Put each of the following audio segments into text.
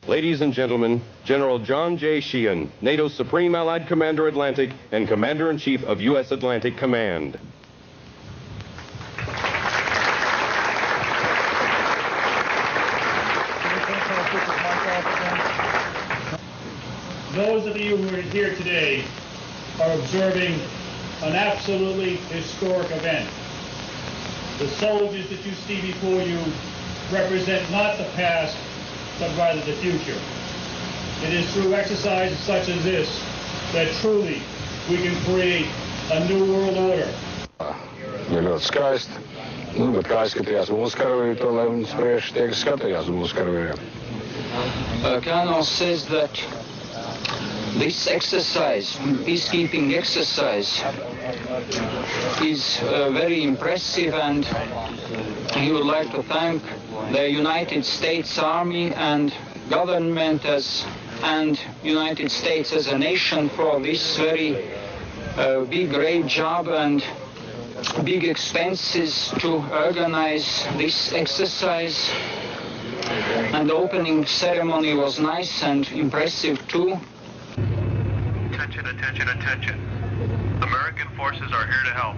Ladies and gentlemen, General John J. Sheehan, NATO's Supreme Allied Commander Atlantic and Commander-in-Chief of U.S. Atlantic Command. Those of you who are here today are observing an absolutely historic event. The soldiers that you see before you represent not the past, but rather the future. It is through exercises such as this that truly we can create a new world order. Ir ļoti skaisti, bet kā izskatījās mūsu karavīri, to lai viņi spriež tie, kas skatījās mūsu karavīriem. Colonel says that this exercise, peacekeeping exercise, is very impressive, and he would like to thank the United States Army and government and United States as a nation for this very big, great job and big expenses to organize this exercise. And the opening ceremony was nice and impressive too. Attention, attention, attention. American forces are here to help.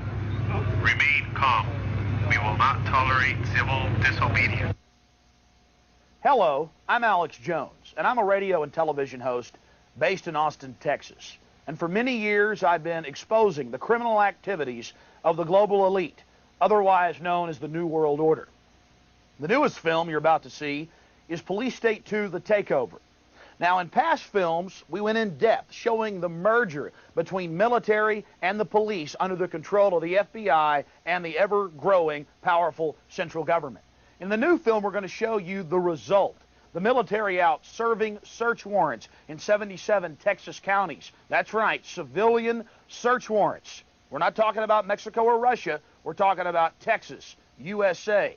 Remain calm. We will not tolerate civil disobedience. Hello, I'm Alex Jones, and I'm a radio and television host based in Austin, Texas. And for many years, I've been exposing the criminal activities of the global elite, otherwise known as the New World Order. The newest film you're about to see is Police State 2, The Takeover. Now, in past films, we went in depth showing the merger between military and the police under the control of the FBI and the ever-growing, powerful central government. In the new film, we're going to show you the result. The military out serving search warrants in 77 Texas counties. That's right, civilian search warrants. We're not talking about Mexico or Russia. We're talking about Texas, USA.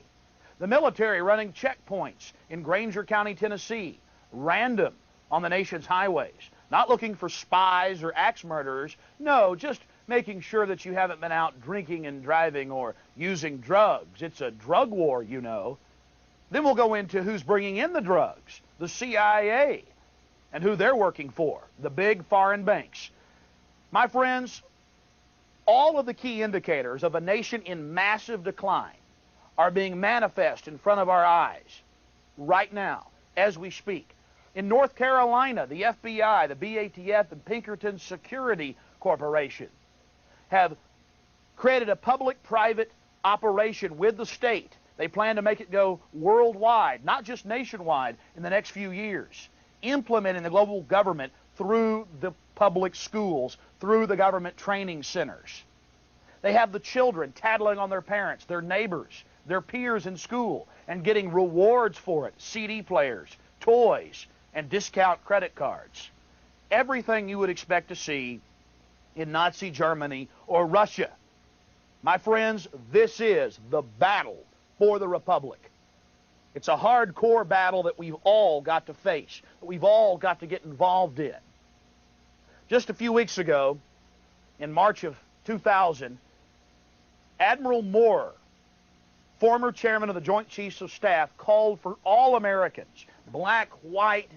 The military running checkpoints in Granger County, Tennessee, random on the nation's highways. Not looking for spies or axe murderers. No, just making sure that you haven't been out drinking and driving or using drugs. It's a drug war, you know. Then we'll go into who's bringing in the drugs, the CIA, and who they're working for, the big foreign banks. My friends, all of the key indicators of a nation in massive decline are being manifest in front of our eyes right now, as we speak. In North Carolina, the FBI, the BATF, and Pinkerton Security Corporation have created a public-private operation with the state. They plan to make it go worldwide, not just nationwide, in the next few years, implementing the global government through the public schools, through the government training centers. They have the children tattling on their parents, their neighbors, their peers in school, and getting rewards for it, CD players, toys, and discount credit cards. Everything you would expect to see in Nazi Germany or Russia. My friends, this is the battle for the Republic. It's a hardcore battle that we've all got to face, that we've all got to get involved in. Just a few weeks ago, in March of 2000, Admiral Moore, former chairman of the Joint Chiefs of Staff, called for all Americans, black, white,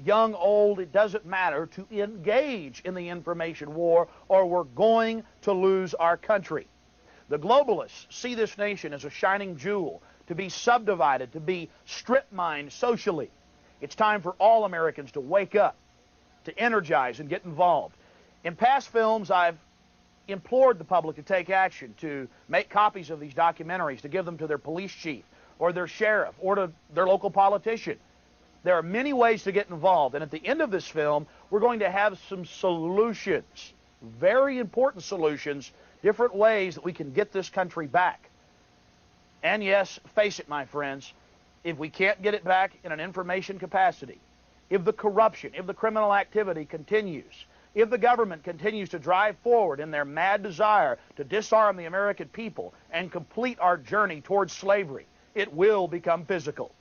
young, old, it doesn't matter, to engage in the information war or we're going to lose our country. The globalists see this nation as a shining jewel, to be subdivided, to be strip-mined socially. It's time for all Americans to wake up, to energize and get involved. In past films, I've implored the public to take action, to make copies of these documentaries, to give them to their police chief or their sheriff or to their local politician. There are many ways to get involved, and at the end of this film, we're going to have some solutions, very important solutions, different ways that we can get this country back. And yes, face it, my friends, if we can't get it back in an information capacity, if the corruption, if the criminal activity continues, if the government continues to drive forward in their mad desire to disarm the American people and complete our journey towards slavery, it will become physical.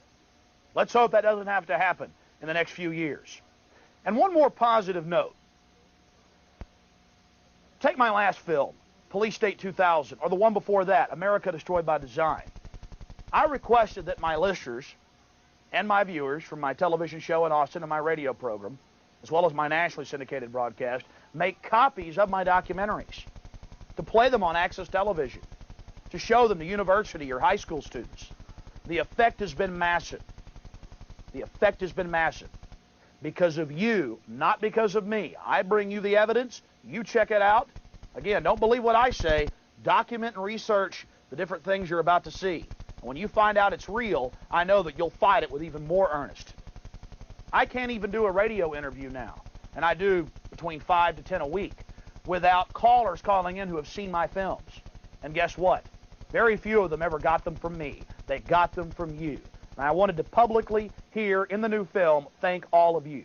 Let's hope that doesn't have to happen in the next few years. And one more positive note. Take my last film, Police State 2000, or the one before that, America Destroyed by Design. I requested that my listeners and my viewers from my television show in Austin and my radio program, as well as my nationally syndicated broadcast, make copies of my documentaries, to play them on Access Television, to show them to university or high school students. The effect has been massive. The effect has been massive because of you, not because of me. I bring you the evidence. You check it out. Again, don't believe what I say. Document and research the different things you're about to see. And when you find out it's real, I know that you'll fight it with even more earnest. I can't even do a radio interview now, and I do between 5 to 10 a week, without callers calling in who have seen my films. And guess what? Very few of them ever got them from me. They got them from you. And I wanted to publicly, here in the new film, thank all of you.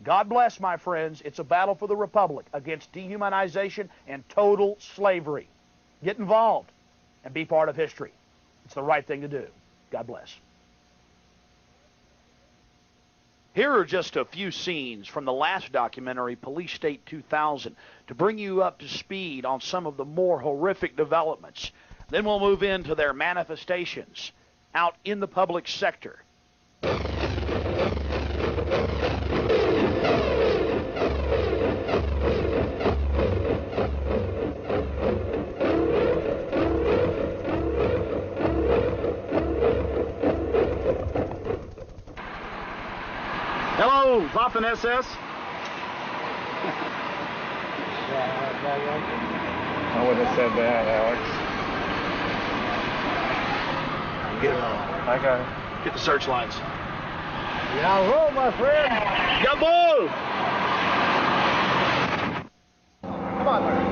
God bless, my friends. It's a battle for the Republic against dehumanization and total slavery. Get involved and be part of history. It's the right thing to do. God bless. Here are just a few scenes from the last documentary, Police State 2000, to bring you up to speed on some of the more horrific developments. Then we'll move into their manifestations out in the public sector. Hello, Waffen SS. I would have said that, Alex. Get it on. I got it. Get the searchlights. Yahoo, my friend! Yahoo! Come on, Larry.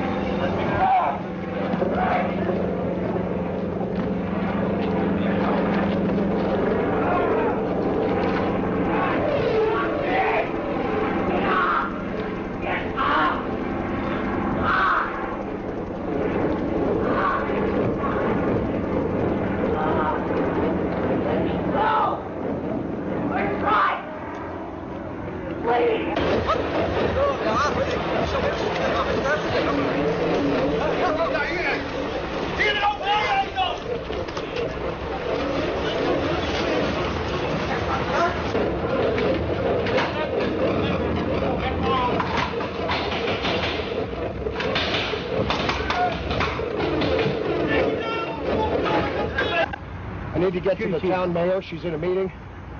I need to get to the town mayor. She's in a meeting.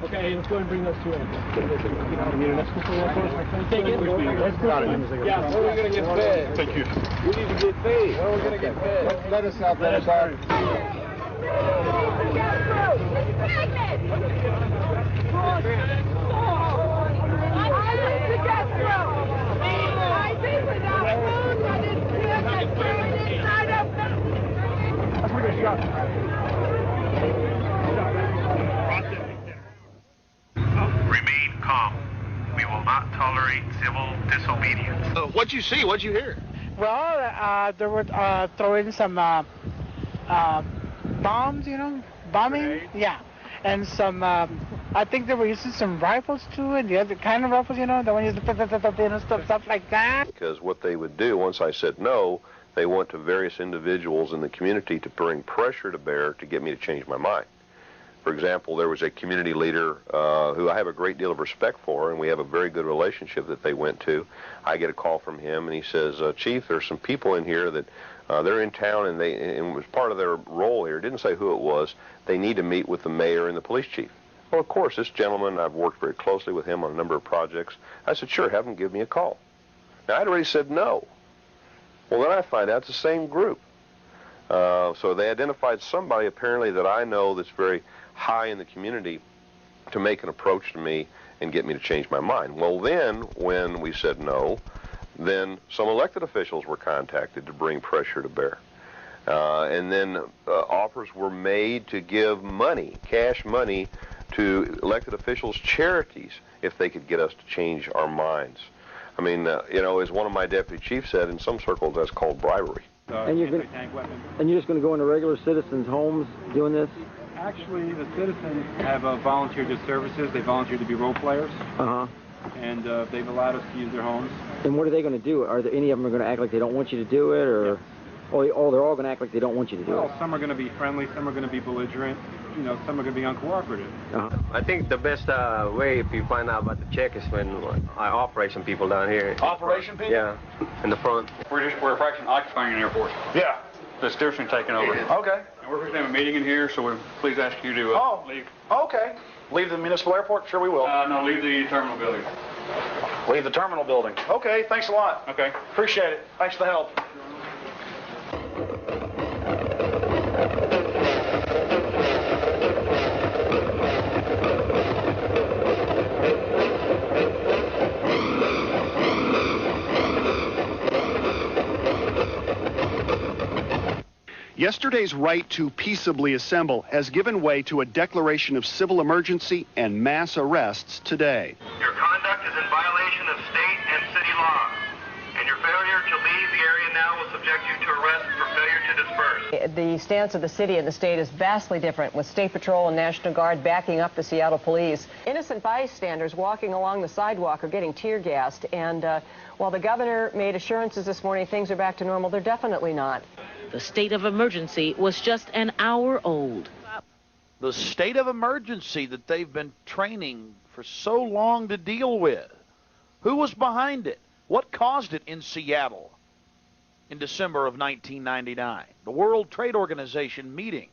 Okay, let's go and bring those two in. Got it. Yeah, where are we going to get fed? Thank you. We need to get paid. Where are we going to get fed? Let us out there, sorry. Remain calm. We will not tolerate civil disobedience. What'd you see? What'd you hear? Well, they were throwing some bombs, you know, bombing. Grenades? Yeah, and some. I think they were using some rifles too, and the other kind of rifles, you know, the one used to stuff like that. Because what they would do, once I said no, they went to various individuals in the community to bring pressure to bear to get me to change my mind. For example, there was a community leader who I have a great deal of respect for, and we have a very good relationship that they went to. I get a call from him, and he says, Chief, there's some people in here that they're in town, and it was part of their role here. It didn't say who it was. They need to meet with the mayor and the police chief. Well, of course, this gentleman, I've worked very closely with him on a number of projects. I said, sure, have him give me a call. Now, I'd already said no. Well, then I find out it's the same group. So they identified somebody, apparently, that I know that's very high in the community to make an approach to me and get me to change my mind. Well, then, when we said no, then some elected officials were contacted to bring pressure to bear. And then offers were made to give money, cash money, to elected officials' charities if they could get us to change our minds. I mean, you know, as one of my deputy chiefs said, in some circles that's called bribery. And you're just going to go into regular citizens' homes doing this? Actually, the citizens have volunteered their services. They volunteered to be role players. Uh-huh. And they've allowed us to use their homes. And what are they going to do? Are there any of them are going to act like they don't want you to do it, or? Or they're all going to act like they don't want you to do it? Well, some are going to be friendly, some are going to be belligerent, you know, some are going to be uncooperative. I think the best way if you find out about the check is when I operate some people down here. Operation people? Yeah, in the front. We're a fraction occupying an airport. Yeah. The station taking over. Okay. And we're going to have a meeting in here, so we'll please ask you to leave. Okay. Leave the municipal airport? Sure we will. No, leave the terminal building. Leave the terminal building. Okay, thanks a lot. Okay. Appreciate it. Thanks for the help. Yesterday's right to peaceably assemble has given way to a declaration of civil emergency and mass arrests today. Your conduct is in violation of state and city law, and your failure to leave the area now will subject you to arrest for failure to disperse. The stance of the city and the state is vastly different, with State Patrol and National Guard backing up the Seattle police. Innocent bystanders walking along the sidewalk are getting tear gassed, and while the governor made assurances this morning things are back to normal, they're definitely not. The state of emergency was just an hour old. The state of emergency that they've been training for so long to deal with. Who was behind it? What caused it in Seattle in December of 1999? The World Trade Organization meeting.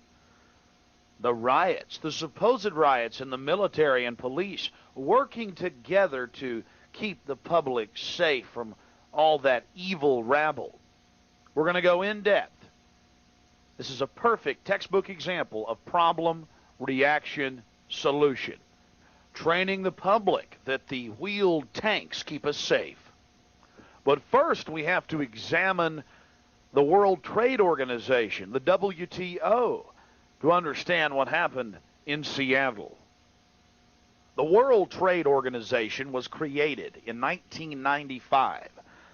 The riots, the supposed riots, and the military and police working together to keep the public safe from all that evil rabble. We're going to go in depth. This is a perfect textbook example of problem, reaction, solution. Training the public that the wheeled tanks keep us safe. But first, we have to examine the World Trade Organization, the WTO, to understand what happened in Seattle. The World Trade Organization was created in 1995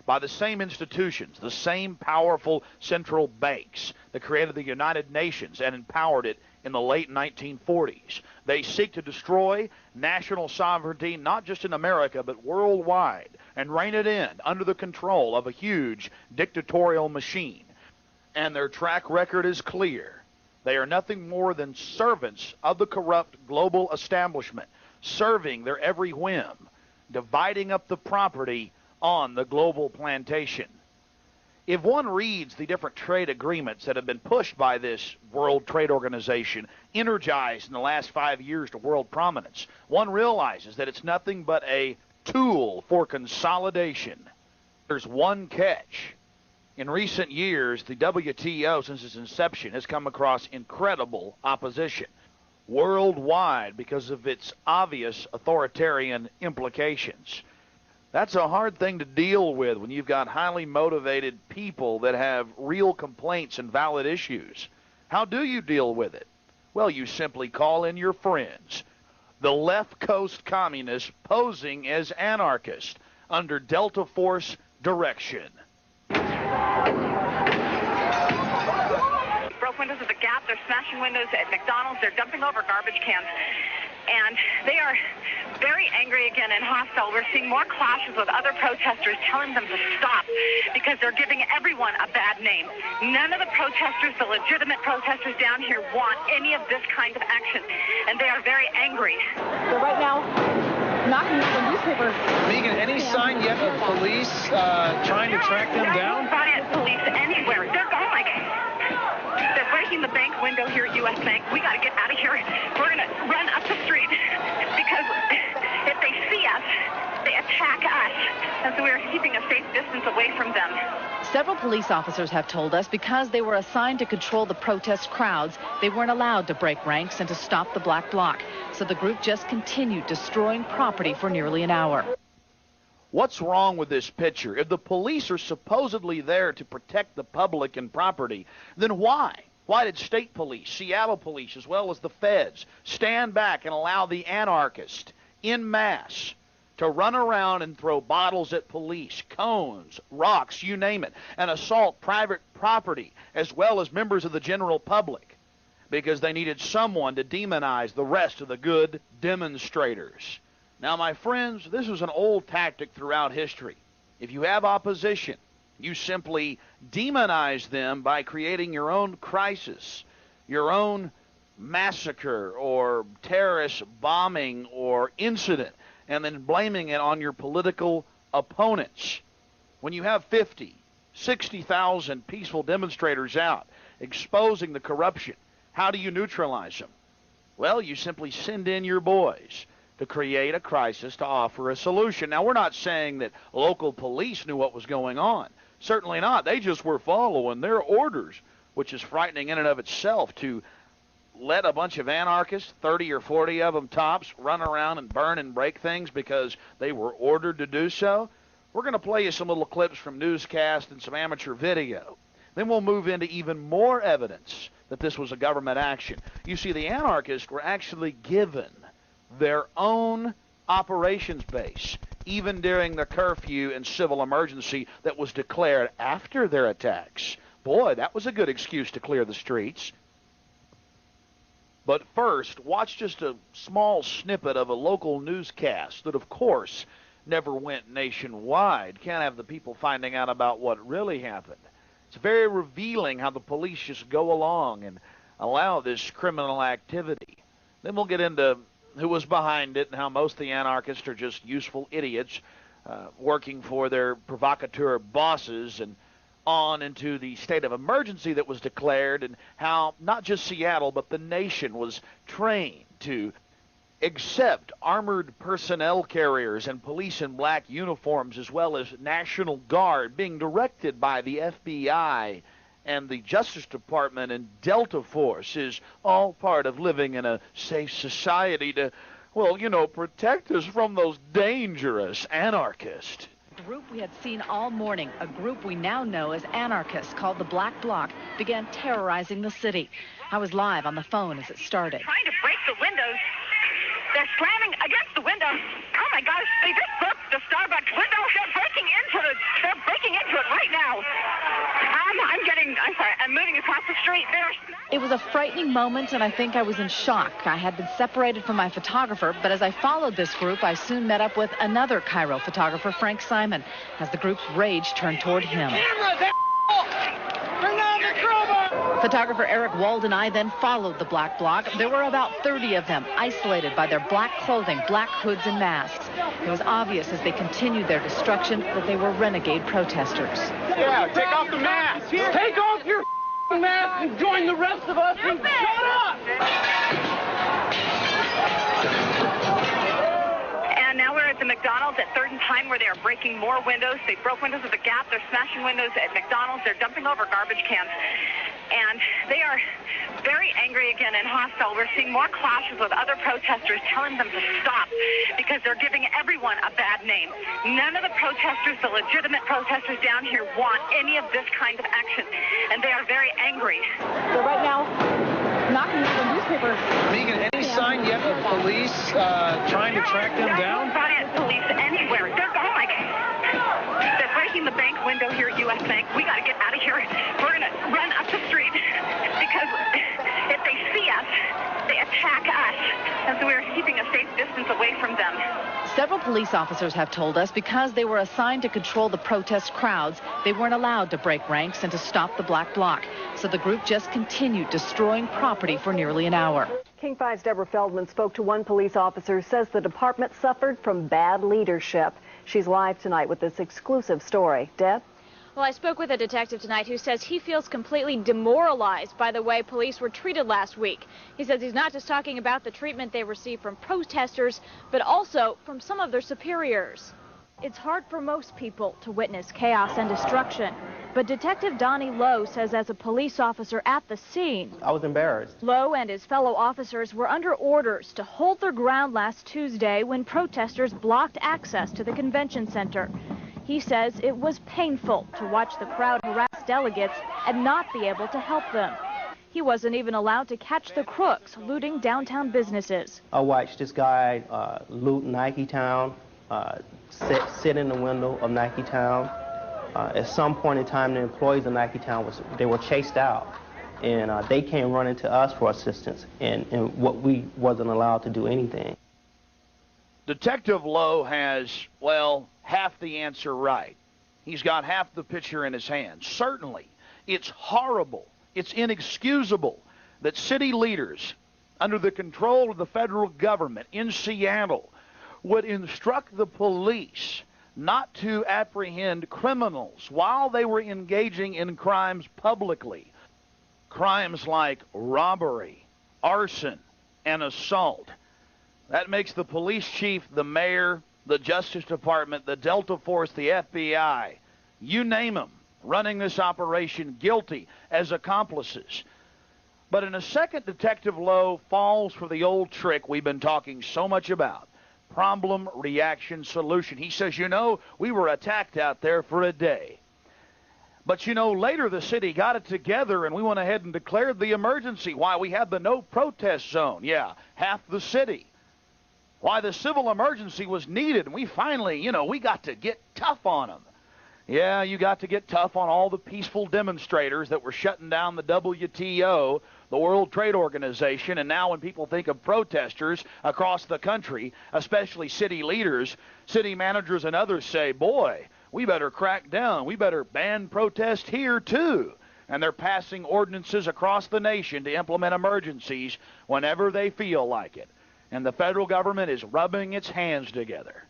by the same institutions, the same powerful central banks that created the United Nations and empowered it in the late 1940s. They seek to destroy national sovereignty, not just in America, but worldwide, and rein it in under the control of a huge dictatorial machine. And their track record is clear. They are nothing more than servants of the corrupt global establishment, serving their every whim, dividing up the property on the global plantation. If one reads the different trade agreements that have been pushed by this World Trade Organization, energized in the last 5 years to world prominence, one realizes that it's nothing but a tool for consolidation. There's one catch. In recent years, the WTO, since its inception, has come across incredible opposition worldwide because of its obvious authoritarian implications. That's a hard thing to deal with when you've got highly motivated people that have real complaints and valid issues. How do you deal with it? Well, you simply call in your friends, the left coast communists posing as anarchists under Delta Force direction. Broke windows at the Gap, they're smashing windows at McDonald's, they're dumping over garbage cans. And they are very angry again and hostile. We're seeing more clashes with other protesters telling them to stop because they're giving everyone a bad name. None of the protesters, the legitimate protesters down here, want any of this kind of action. And they are very angry. So right now, knocking at the newspaper. Megan, any sign yet of police trying to track them down? There are no police anywhere. They're going like... They're breaking the bank window here at U.S. Bank. We got to get out of here. We're going to run up the street because if they see us, they attack us. And so we're keeping a safe distance away from them. Several police officers have told us because they were assigned to control the protest crowds, they weren't allowed to break ranks and to stop the black bloc. So the group just continued destroying property for nearly an hour. What's wrong with this picture? If the police are supposedly there to protect the public and property, then why? Why did state police, Seattle police, as well as the feds, stand back and allow the anarchists en masse to run around and throw bottles at police, cones, rocks, you name it, and assault private property as well as members of the general public? Because they needed someone to demonize the rest of the good demonstrators. Now, my friends, this was an old tactic throughout history. If you have opposition, You simply demonize them by creating your own crisis, your own massacre or terrorist bombing or incident, and then blaming it on your political opponents. When you have 50, 60,000 peaceful demonstrators out exposing the corruption, how do you neutralize them? Well, you simply send in your boys to create a crisis to offer a solution. Now, we're not saying that local police knew what was going on. Certainly not. They just were following their orders, which is frightening in and of itself, to let a bunch of anarchists, 30 or 40 of them tops, run around and burn and break things because they were ordered to do so. We're going to play you some little clips from newscasts and some amateur video. Then we'll move into even more evidence that this was a government action. You see, the anarchists were actually given their own operations base, even during the curfew and civil emergency that was declared after their attacks. Boy, that was a good excuse to clear the streets. But first, watch just a small snippet of a local newscast that, of course, never went nationwide. Can't have the people finding out about what really happened. It's very revealing how the police just go along and allow this criminal activity. Then we'll get into who was behind it and how most of the anarchists are just useful idiots working for their provocateur bosses, and on into the state of emergency that was declared, and how not just Seattle but the nation was trained to accept armored personnel carriers and police in black uniforms, as well as National Guard being directed by the FBI and the Justice Department and Delta Force, is all part of living in a safe society to, well, you know, protect us from those dangerous anarchists. The group we had seen all morning, a group we now know as anarchists called the Black Bloc, began terrorizing the city. I was live on the phone as it started. Trying to break the windows. They're slamming against the window. Oh my gosh, they just broke the Starbucks window. They're breaking into it right now. I'm moving across the street. It was a frightening moment, and I think I was in shock. I had been separated from my photographer, but as I followed this group, I soon met up with another Cairo photographer, Frank Simon, as the group's rage turned toward him. Photographer Eric Wald and I then followed the Black Bloc. There were about 30 of them, isolated by their black clothing, black hoods, and masks. It was obvious as they continued their destruction that they were renegade protesters. Yeah, take off the mask. Take off your mask and join the rest of us and shut up! And now we're at the McDonald's at 3rd and Pine, where they are breaking more windows. They broke windows at the Gap. They're smashing windows at McDonald's. They're dumping over garbage cans. And they are very angry again and hostile. We're seeing more clashes with other protesters telling them to stop because they're giving everyone a bad name. None of the protesters, the legitimate protesters down here, want any of this kind of action. And they are very angry. So right now, knocking on the newspaper. Megan, any sign yet of police trying to track them down? No, not police anywhere. Oh my God. They're breaking the bank window here at U.S. Bank. We got to get out of here. We're going to run up the street because if they see us, they attack us. And so we're keeping a safe distance away from them. Several police officers have told us because they were assigned to control the protest crowds, they weren't allowed to break ranks and to stop the Black Bloc. So the group just continued destroying property for nearly an hour. King 5's Deborah Feldman spoke to one police officer, says the department suffered from bad leadership. She's live tonight with this exclusive story. Deb? Well, I spoke with a detective tonight who says he feels completely demoralized by the way police were treated last week. He says he's not just talking about the treatment they received from protesters, but also from some of their superiors. It's hard for most people to witness chaos and destruction, but Detective Donnie Lowe says as a police officer at the scene, I was embarrassed. Lowe and his fellow officers were under orders to hold their ground last Tuesday when protesters blocked access to the convention center. He says it was painful to watch the crowd harass delegates and not be able to help them. He wasn't even allowed to catch the crooks looting downtown businesses. I watched this guy loot Nike Town, sit in the window of Nike Town. At some point in time, the employees of Nike Town were chased out, and they came running to us for assistance, and what we wasn't allowed to do anything. Detective Lowe has, well, half the answer right. He's got half the picture in his hand. Certainly, it's horrible, it's inexcusable that city leaders under the control of the federal government in Seattle would instruct the police not to apprehend criminals while they were engaging in crimes publicly. Crimes like robbery, arson, and assault. That makes the police chief, the mayor, the Justice Department, the Delta Force, the FBI, you name them, running this operation guilty as accomplices. But in a second, Detective Lowe falls for the old trick we've been talking so much about. Problem, reaction, solution. He says, you know, we were attacked out there for a day. But, you know, later the city got it together and we went ahead and declared the emergency. Why, we had the no protest zone. Yeah, half the city. Why, the civil emergency was needed. And we finally, you know, we got to get tough on them. Yeah, you got to get tough on all the peaceful demonstrators that were shutting down the WTO, the World Trade Organization, and now when people think of protesters across the country, especially city leaders, city managers and others say, boy, we better crack down. We better ban protest here too. And they're passing ordinances across the nation to implement emergencies whenever they feel like it. And the federal government is rubbing its hands together.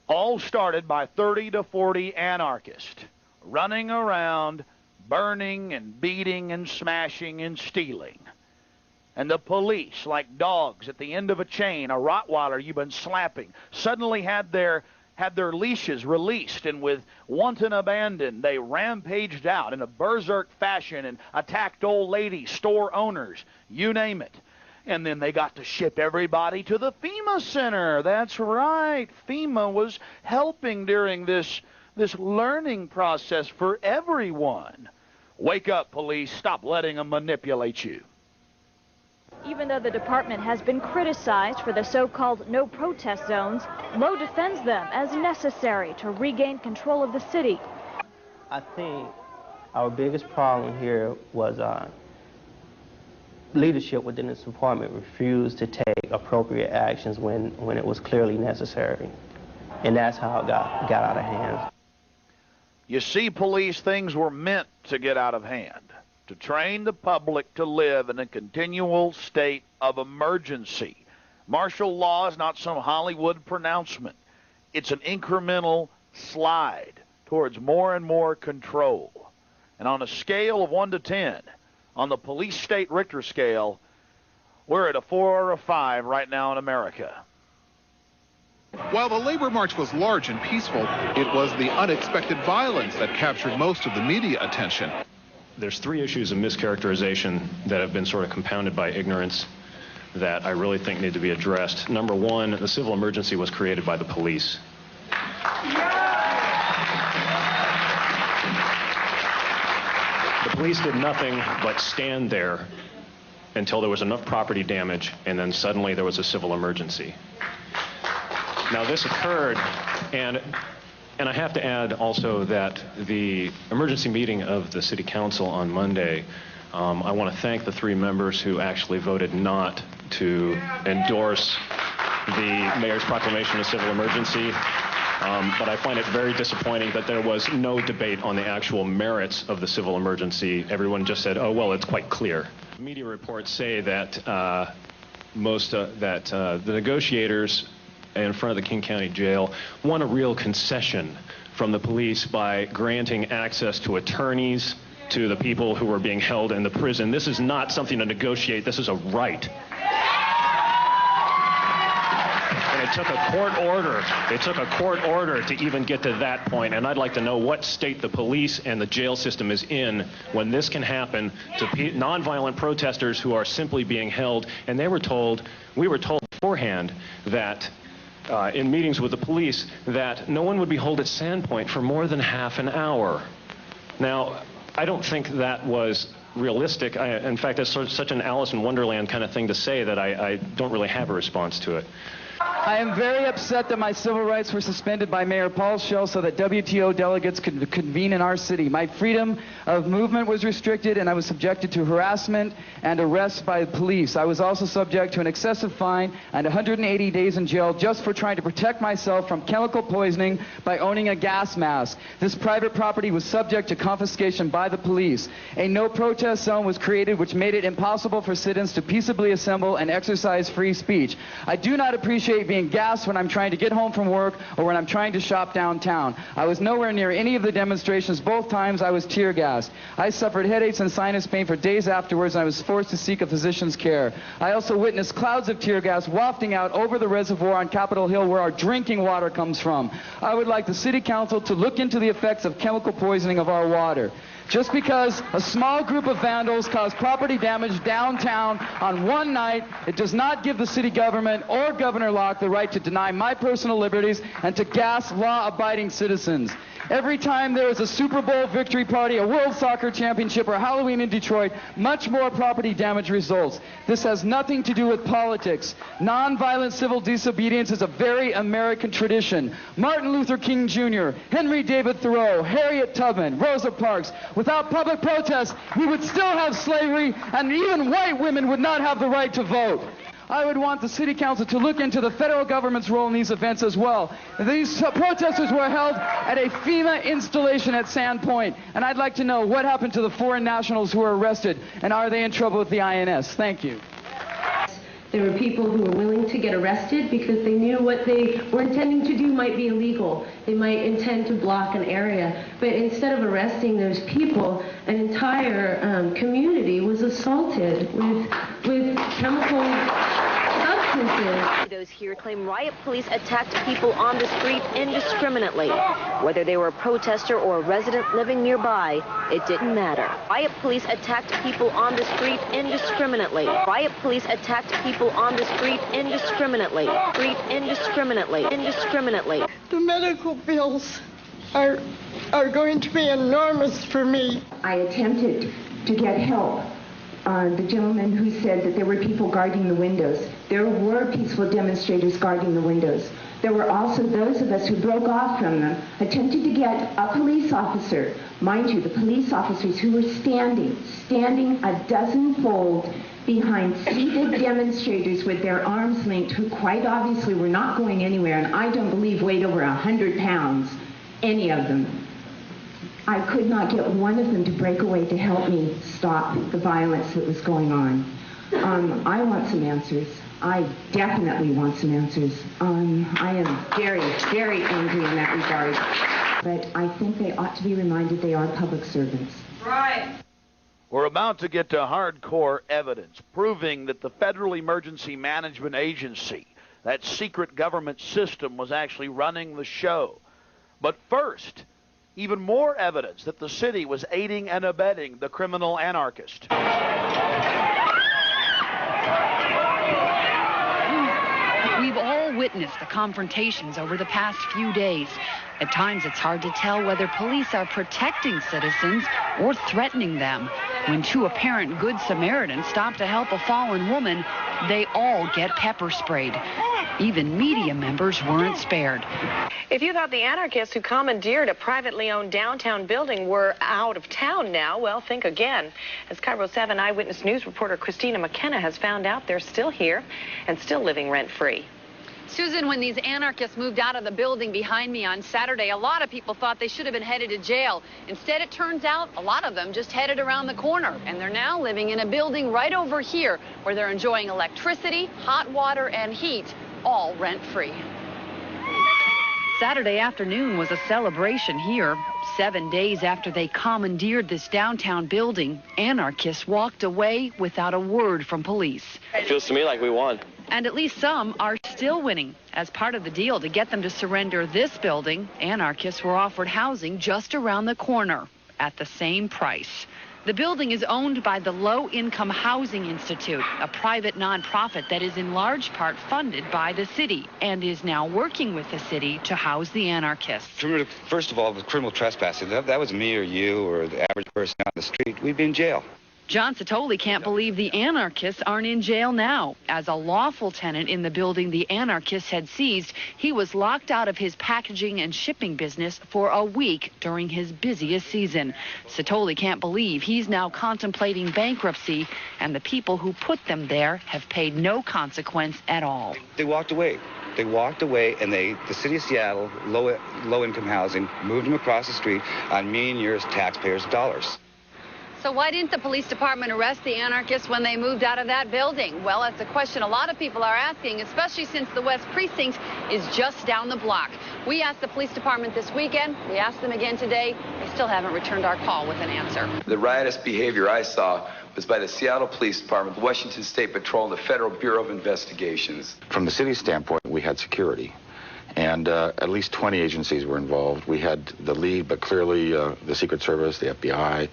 All started by 30 to 40 anarchists running around, burning and beating and smashing and stealing. And the police, like dogs at the end of a chain, a Rottweiler you've been slapping, suddenly had their leashes released, and with wanton abandon, they rampaged out in a berserk fashion and attacked old ladies, store owners, you name it. And then they got to ship everybody to the FEMA center. That's right. FEMA was helping during this learning process for everyone. Wake up, police. Stop letting them manipulate you. Even though the department has been criticized for the so-called no protest zones, Lowe defends them as necessary to regain control of the city. I think our biggest problem here was leadership within this department refused to take appropriate actions when it was clearly necessary. And that's how it got out of hand. You see, police, things were meant to get out of hand, to train the public to live in a continual state of emergency. Martial law is not some Hollywood pronouncement. It's an incremental slide towards more and more control. And on a scale of 1 to 10, on the police state Richter scale, we're at a 4 or a 5 right now in America. While the labor march was large and peaceful, it was the unexpected violence that captured most of the media attention. There's 3 issues of mischaracterization that have been sort of compounded by ignorance that I really think need to be addressed. Number 1, the civil emergency was created by the police. The police did nothing but stand there until there was enough property damage, and then suddenly there was a civil emergency. Now this occurred, and I have to add also that the emergency meeting of the City Council on Monday, I want to thank the 3 members who actually voted not to endorse the mayor's proclamation of civil emergency. But I find it very disappointing that there was no debate on the actual merits of the civil emergency. Everyone just said, oh, well, it's quite clear. Media reports say that the negotiators in front of the King County Jail won a real concession from the police by granting access to attorneys to the people who were being held in the prison. This is not something to negotiate. This is a right. And it took a court order. It took a court order to even get to that point. And I'd like to know what state the police and the jail system is in when this can happen to nonviolent protesters who are simply being held. And we were told beforehand that in meetings with the police that no one would be held at Sandpoint for more than half an hour. Now, I don't think that was realistic. In fact, that's such an Alice in Wonderland kind of thing to say that I don't really have a response to it. I am very upset that my civil rights were suspended by Mayor Paul Schell so that WTO delegates could convene in our city. My freedom of movement was restricted, and I was subjected to harassment and arrest by the police. I was also subject to an excessive fine and 180 days in jail just for trying to protect myself from chemical poisoning by owning a gas mask. This private property was subject to confiscation by the police. A no-protest zone was created which made it impossible for citizens to peaceably assemble and exercise free speech. I do not appreciate being gassed when I'm trying to get home from work or when I'm trying to shop downtown. I was nowhere near any of the demonstrations. Both times I was tear gassed. I suffered headaches and sinus pain for days afterwards, and I was forced to seek a physician's care. I also witnessed clouds of tear gas wafting out over the reservoir on Capitol Hill where our drinking water comes from. I would like the City Council to look into the effects of chemical poisoning of our water. Just because a small group of vandals caused property damage downtown on one night, it does not give the city government or Governor Locke the right to deny my personal liberties and to gas law-abiding citizens. Every time there is a Super Bowl victory party, a World Soccer Championship, or Halloween in Detroit, much more property damage results. This has nothing to do with politics. Nonviolent civil disobedience is a very American tradition. Martin Luther King Jr., Henry David Thoreau, Harriet Tubman, Rosa Parks. Without public protest, we would still have slavery, and even white women would not have the right to vote. I would want the City Council to look into the federal government's role in these events as well. These protesters were held at a FEMA installation at Sandpoint, and I'd like to know what happened to the foreign nationals who were arrested, and are they in trouble with the INS? Thank you. There were people who were willing to get arrested because they knew what they were intending to do might be illegal. They might intend to block an area. But instead of arresting those people, an entire community was assaulted with chemical substances. Those here claim riot police attacked people on the street indiscriminately. Whether they were a protester or a resident living nearby, it didn't matter. Riot police attacked people on the street indiscriminately. Riot police attacked people on the street indiscriminately. Indiscriminately. The medical bills are going to be enormous for me. I attempted to get help. The gentleman who said that there were people guarding the windows. There were peaceful demonstrators guarding the windows. There were also those of us who broke off from them, attempted to get a police officer. Mind you, the police officers who were standing a dozen-fold behind seated demonstrators with their arms linked, who quite obviously were not going anywhere, and I don't believe weighed over 100 pounds, any of them. I could not get one of them to break away to help me stop the violence that was going on. I want some answers. I definitely want some answers. I am very, very angry in that regard. But I think they ought to be reminded they are public servants. Right. We're about to get to hardcore evidence proving that the Federal Emergency Management Agency, that secret government system, was actually running the show. But first, even more evidence that the city was aiding and abetting the criminal anarchist. We've all witnessed the confrontations over the past few days. At times, it's hard to tell whether police are protecting citizens or threatening them. When two apparent good Samaritans stop to help a fallen woman, they all get pepper sprayed. Even media members weren't spared. If you thought the anarchists who commandeered a privately owned downtown building were out of town now, well, think again. As Cairo 7 Eyewitness News reporter Christina McKenna has found out, they're still here and still living rent-free. Susan, when these anarchists moved out of the building behind me on Saturday, a lot of people thought they should have been headed to jail. Instead, it turns out a lot of them just headed around the corner, and they're now living in a building right over here where they're enjoying electricity, hot water, and heat, all rent-free. Saturday afternoon was a celebration here. 7 days after they commandeered this downtown building, anarchists walked away without a word from police. It feels to me like we won. And at least some are still winning. As part of the deal to get them to surrender this building, anarchists were offered housing just around the corner at the same price. The building is owned by the Low Income Housing Institute, a private nonprofit that is in large part funded by the city and is now working with the city to house the anarchists. First of all, with criminal trespassing, that was me or you or the average person on the street, we'd be in jail. John Satoli can't believe the anarchists aren't in jail now. As a lawful tenant in the building the anarchists had seized, he was locked out of his packaging and shipping business for a week during his busiest season. Satoli can't believe he's now contemplating bankruptcy, and the people who put them there have paid no consequence at all. They walked away. They walked away, and the city of Seattle, low-income housing, moved them across the street on million years taxpayers' dollars. So why didn't the police department arrest the anarchists when they moved out of that building? Well, that's a question a lot of people are asking, especially since the West Precinct is just down the block. We asked the police department this weekend. We asked them again today. They still haven't returned our call with an answer. The riotous behavior I saw was by the Seattle Police Department, the Washington State Patrol, and the Federal Bureau of Investigations. From the city's standpoint, we had security. And at least 20 agencies were involved. We had the lead, but clearly the Secret Service, the FBI,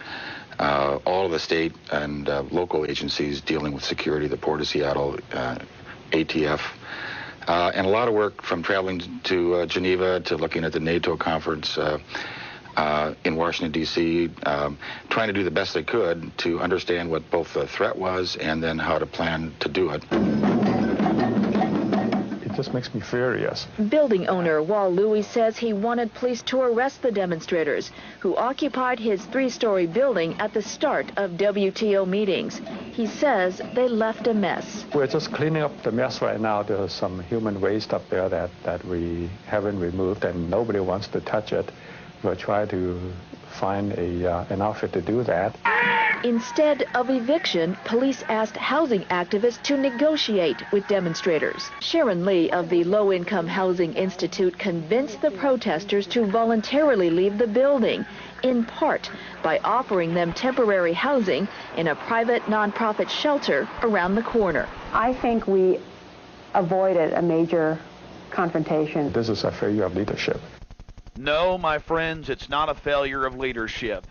all of the state and local agencies dealing with security, the Port of Seattle, ATF, and a lot of work from traveling to Geneva to looking at the NATO conference in Washington, D.C., trying to do the best they could to understand what both the threat was and then how to plan to do it. It just makes me furious. Building owner Wal Louis says he wanted police to arrest the demonstrators who occupied his three-story building at the start of WTO meetings. He says they left a mess. We're just cleaning up the mess right now. There's some human waste up there that we haven't removed, and nobody wants to touch it. We'll try to find an outfit to do that. Instead of eviction, police asked housing activists to negotiate with demonstrators. Sharon Lee of the Low Income Housing Institute convinced the protesters to voluntarily leave the building, in part by offering them temporary housing in a private nonprofit shelter around the corner. I think we avoided a major confrontation. This is a failure of leadership. No, my friends, it's not a failure of leadership.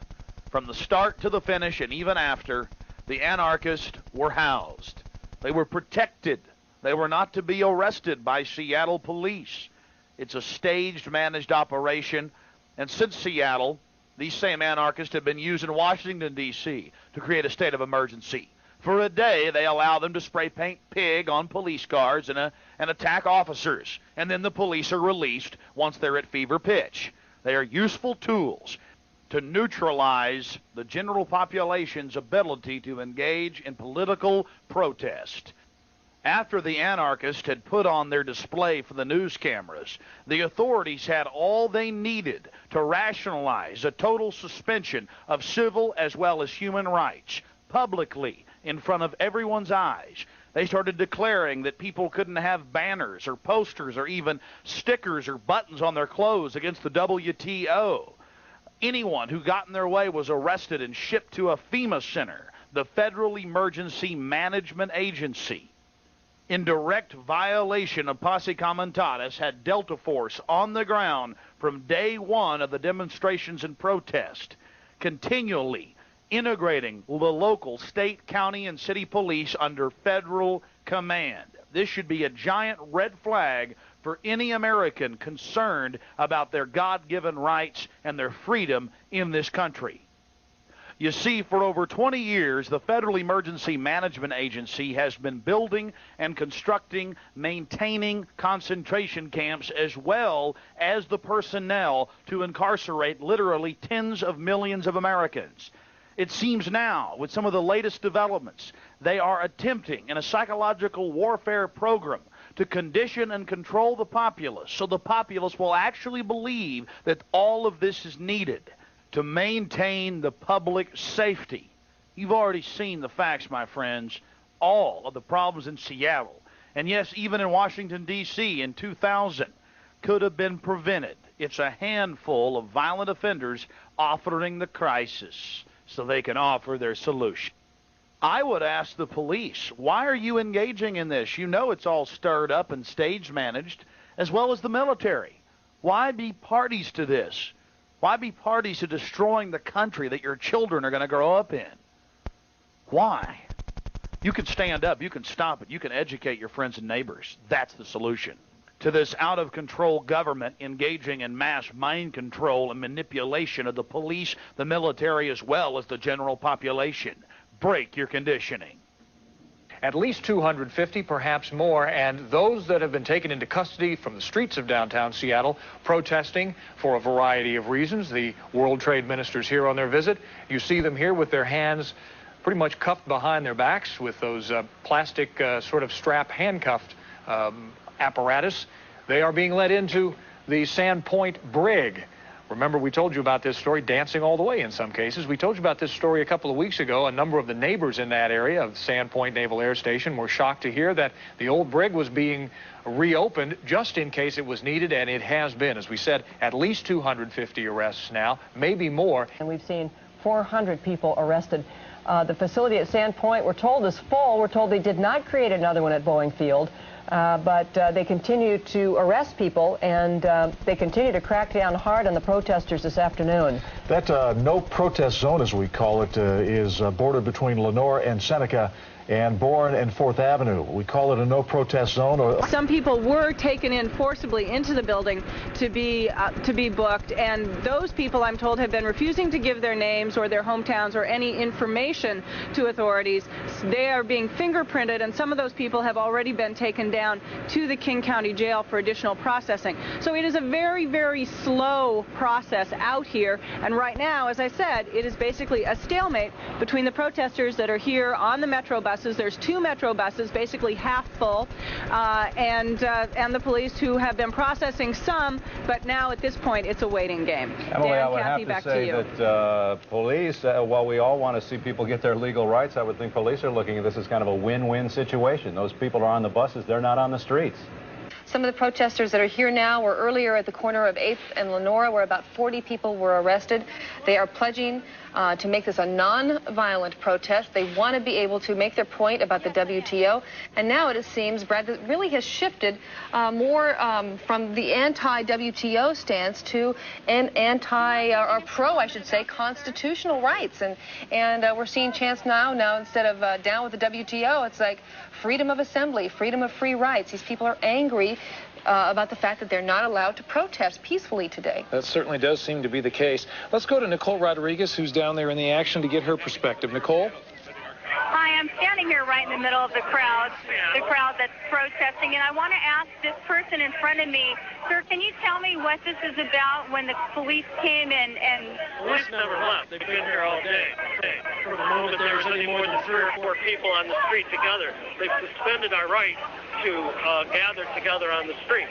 From the start to the finish and even after, the anarchists were housed. They were protected. They were not to be arrested by Seattle police. It's a staged, managed operation. And since Seattle, these same anarchists have been used in Washington, D.C. to create a state of emergency. For a day, they allow them to spray paint pig on police cars and attack officers. And then the police are released once they're at fever pitch. They are useful tools to neutralize the general population's ability to engage in political protest. After the anarchists had put on their display for the news cameras, the authorities had all they needed to rationalize a total suspension of civil as well as human rights, publicly, in front of everyone's eyes. They started declaring that people couldn't have banners or posters or even stickers or buttons on their clothes against the WTO. Anyone who got in their way was arrested and shipped to a FEMA center, the Federal Emergency Management Agency. In direct violation of Posse Comitatus, had Delta Force on the ground from day one of the demonstrations and protest, continually integrating the local, state, county, and city police under federal command. This should be a giant red flag for any American concerned about their God-given rights and their freedom in this country. You see, for over 20 years, the Federal Emergency Management Agency has been building and constructing, maintaining concentration camps as well as the personnel to incarcerate literally tens of millions of Americans. It seems now, with some of the latest developments, they are attempting in a psychological warfare program to condition and control the populace so the populace will actually believe that all of this is needed to maintain the public safety. You've already seen the facts, my friends, all of the problems in Seattle, and yes, even in Washington, D.C. in 2000, could have been prevented. It's a handful of violent offenders offering the crisis so they can offer their solution. I would ask the police, why are you engaging in this? You know it's all stirred up and stage managed, as well as the military. Why be parties to this? Why be parties to destroying the country that your children are going to grow up in? Why? You can stand up, you can stop it, you can educate your friends and neighbors. That's the solution to this out-of-control government engaging in mass mind control and manipulation of the police, the military, as well as the general population. break your conditioning. At least 250, perhaps more, and those that have been taken into custody from the streets of downtown Seattle protesting for a variety of reasons. The World Trade Ministers here on their visit. You see them here with their hands pretty much cuffed behind their backs with those plastic sort of strap handcuffed apparatus. They are being led into the Sandpoint Brig. Remember, we told you about this story, dancing all the way in some cases. We told you about this story a couple of weeks ago. A number of the neighbors in that area of Sandpoint Naval Air Station were shocked to hear that the old brig was being reopened just in case it was needed, and it has been. As we said, at least 250 arrests now, maybe more. And we've seen 400 people arrested. The facility at Sandpoint, we're told, is full. We're told they did not create another one at Boeing Field. But they continue to arrest people, and they continue to crack down hard on the protesters this afternoon. That no protest zone, as we call it, is bordered between Lenore and Seneca and Bourne and 4th Avenue. We call it a no protest zone. Some people were taken in forcibly into the building to be booked, and those people, I'm told, have been refusing to give their names or their hometowns or any information to authorities. They are being fingerprinted, and some of those people have already been taken down to the King County Jail for additional processing. So it is a very, very slow process out here, and right now, as I said, it is basically a stalemate between the protesters that are here on the Metro buses. There's 2 Metro buses, basically half full, and the police who have been processing some, but now at this point it's a waiting game. Emily, Dan, I would Kathy, have back to say to you. that police, while we all want to see people get their legal rights, I would think police are looking at this as kind of a win-win situation. Those people are on the buses, they're not on the streets. Some of the protesters that are here now were earlier at the corner of 8th and Lenora, where about 40 people were arrested. They are pledging to make this a non-violent protest. They want to be able to make their point about the WTO. And now it seems, Brad, that really has shifted more from the anti-WTO stance to an or pro, I should say, constitutional rights. And we're seeing chants now instead of down with the WTO, it's like freedom of assembly, freedom of free rights. These people are angry about the fact that they're not allowed to protest peacefully today. That certainly does seem to be the case. Let's go to Nicole Rodriguez, who's down there in the action, to get her perspective. Nicole? Hi, I'm standing here right in the middle of the crowd that's protesting, and I want to ask this person in front of me, sir, can you tell me what this is about when the police came in and... Police never left. They've been here all day. From the moment there was any more than 3 or 4 people on the street together, they've suspended our right to gather together on the street.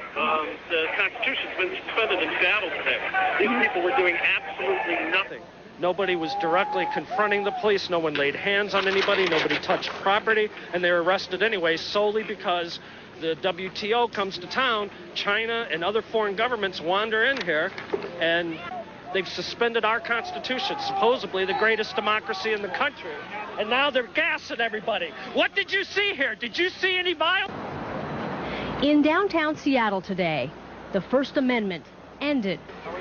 The Constitution's been suspended in Seattle today. These people were doing absolutely nothing. Nobody was directly confronting the police. No one laid hands on anybody. Nobody touched property. And they were arrested anyway solely because the WTO comes to town. China and other foreign governments wander in here, and they've suspended our Constitution, supposedly the greatest democracy in the country. And now they're gassing everybody. What did you see here? Did you see any violence? In downtown Seattle today, the First Amendment ended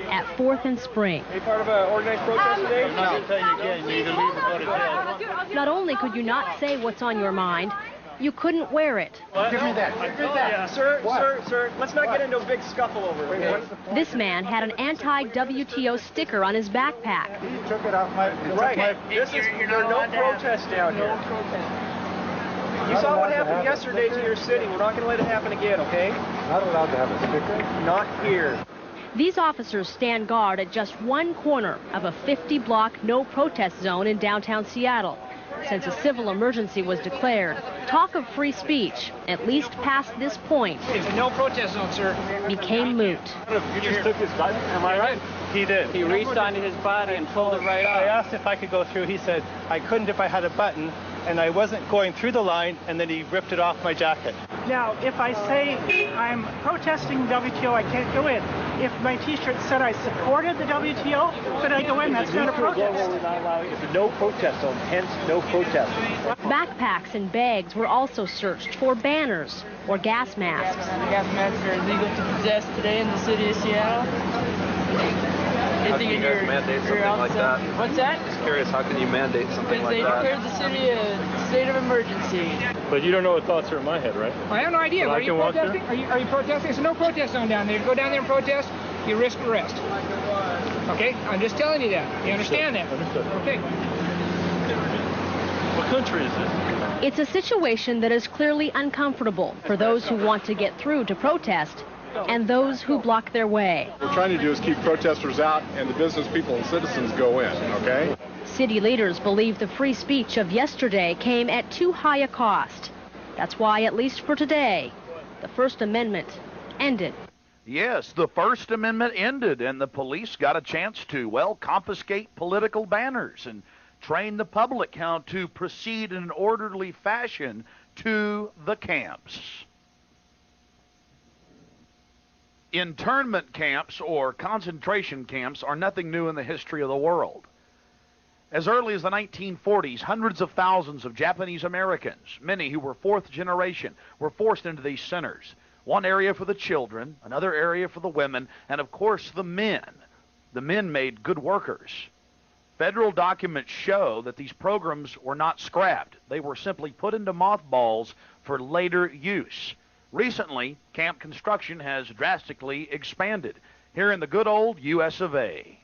at 4th and Spring. Any part of an organized protest today? I'm not going to tell you again. You need to leave and go to jail. Not only could you not say what's on your mind, you couldn't wear it. Give me that. Yeah. Sir, let's not get into a big scuffle over it. This man had an anti-WTO sticker on his backpack. He took it off my... Right. There's no protest down here. You saw what happened yesterday to your city. We're not going to let it happen again, okay? Not allowed to have a sticker? Not here. These officers stand guard at just one corner of a 50-block no-protest zone in downtown Seattle. Since a civil emergency was declared, talk of free speech, at least past this point, It's a no protest zone, sir. became moot. You just took his button, am I right? He did. He reached onto his body and pulled it right off. I asked if I could go through. He said I couldn't if I had a button, and I wasn't going through the line, and then he ripped it off my jacket. Now, if I say I'm protesting WTO, I can't go in. If my T-shirt said I supported the WTO, could I go in? That's not a protest. It's a no protest zone, hence no protest. Backpacks and bags were also searched for banners or gas masks. Gas masks are illegal to possess today in the city of Seattle. How can you guys mandate something like that? What's that? Just curious, how can you mandate something like They that? declared the city a state of emergency. But you don't know what thoughts are in my head, right? I have no idea. But Are I you can walk protesting? Are you protesting? There's no protest zone down there. Go down there and protest, you risk arrest. Okay? I'm just telling you that. You understand that? Understood. Okay. country is this? It's a situation that is clearly uncomfortable for those who want to get through to protest and those who block their way. What we're trying to do is keep protesters out and the business people and citizens go in, okay? City leaders believe the free speech of yesterday came at too high a cost. That's why, at least for today, the First Amendment ended. Yes, the First Amendment ended, and the police got a chance to, well, confiscate political banners and train the public how to proceed in an orderly fashion to the camps. Internment camps or concentration camps are nothing new in the history of the world. As early as the 1940s, hundreds of thousands of Japanese Americans, many who were fourth generation, were forced into these centers. One area for the children, another area for the women, and of course the men. The men made good workers. Federal documents show that these programs were not scrapped. They were simply put into mothballs for later use. Recently, camp construction has drastically expanded here in the good old U.S. of A.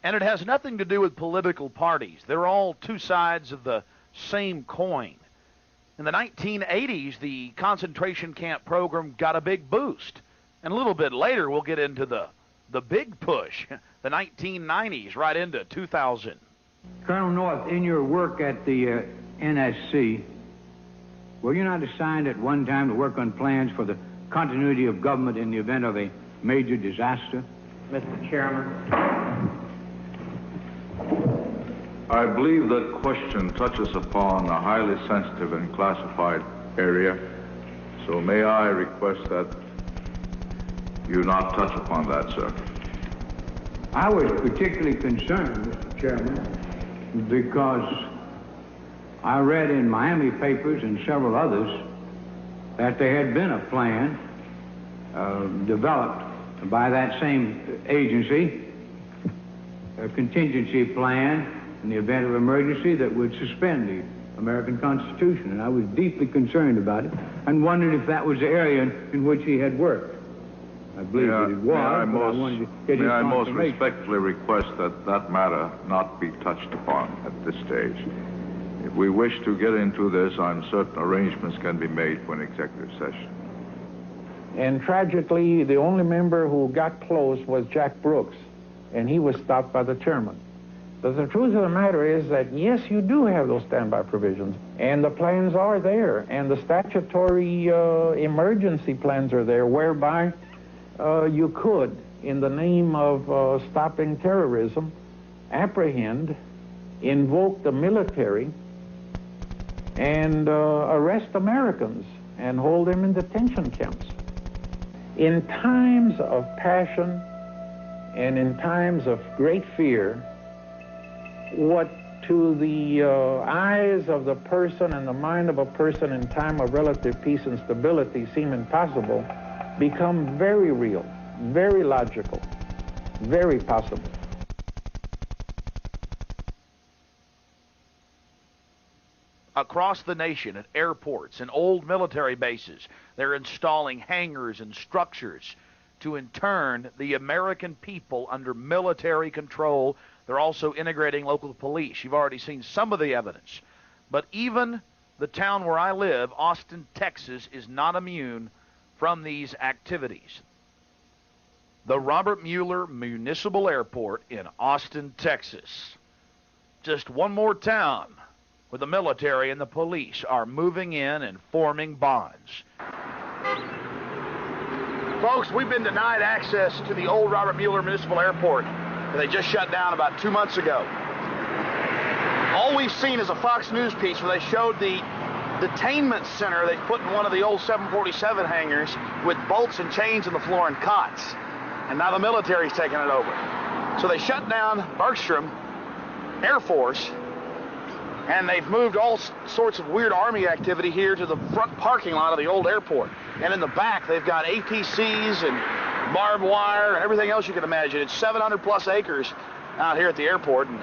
And it has nothing to do with political parties. They're all two sides of the same coin. In the 1980s, the concentration camp program got a big boost. And a little bit later, we'll get into the big push, the 1990s, right into 2000. Colonel North, in your work at the NSC, were you not assigned at one time to work on plans for the continuity of government in the event of a major disaster? Mr. Chairman. I believe that question touches upon a highly sensitive and classified area, so may I request that you not touch upon that, sir. I was particularly concerned, Mr. Chairman, because I read in Miami papers and several others that there had been a plan developed by that same agency, a contingency plan in the event of emergency that would suspend the American Constitution. And I was deeply concerned about it and wondered if that was the area in which he had worked. I believe that it was, may I most respectfully request that that matter not be touched upon at this stage. If we wish to get into this, I'm certain arrangements can be made for an executive session. And tragically, the only member who got close was Jack Brooks, and he was stopped by the chairman. But the truth of the matter is that, yes, you do have those standby provisions, and the plans are there, and the statutory emergency plans are there, whereby you could, in the name of stopping terrorism, apprehend, invoke the military, and arrest Americans and hold them in detention camps. In times of passion and in times of great fear, what to the eyes of the person and the mind of a person in time of relative peace and stability seem impossible become very real, very logical, very possible. Across the nation, at airports and old military bases, they're installing hangars and structures to intern the American people under military control. They're also integrating local police. You've already seen some of the evidence. But even the town where I live, Austin, Texas, is not immune from these activities. The Robert Mueller Municipal Airport in Austin, Texas. Just one more town where the military and the police are moving in and forming bonds. Folks, we've been denied access to the old Robert Mueller Municipal Airport that they just shut down about 2 months ago. All we've seen is a Fox News piece where they showed the detainment center they put in one of the old 747 hangars with bolts and chains in the floor and cots. And now the military's taking it over. So they shut down Bergstrom Air Force, and they've moved all sorts of weird Army activity here to the front parking lot of the old airport. And in the back, they've got APCs and barbed wire and everything else you can imagine. It's 700 plus acres out here at the airport, and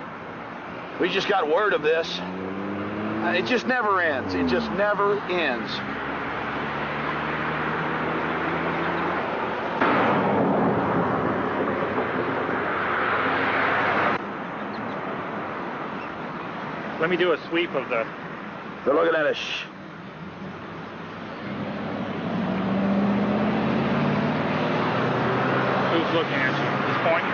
we just got word of this. It just never ends. It just never ends. Let me do a sweep of the They're looking at us. Who's looking at you at this point?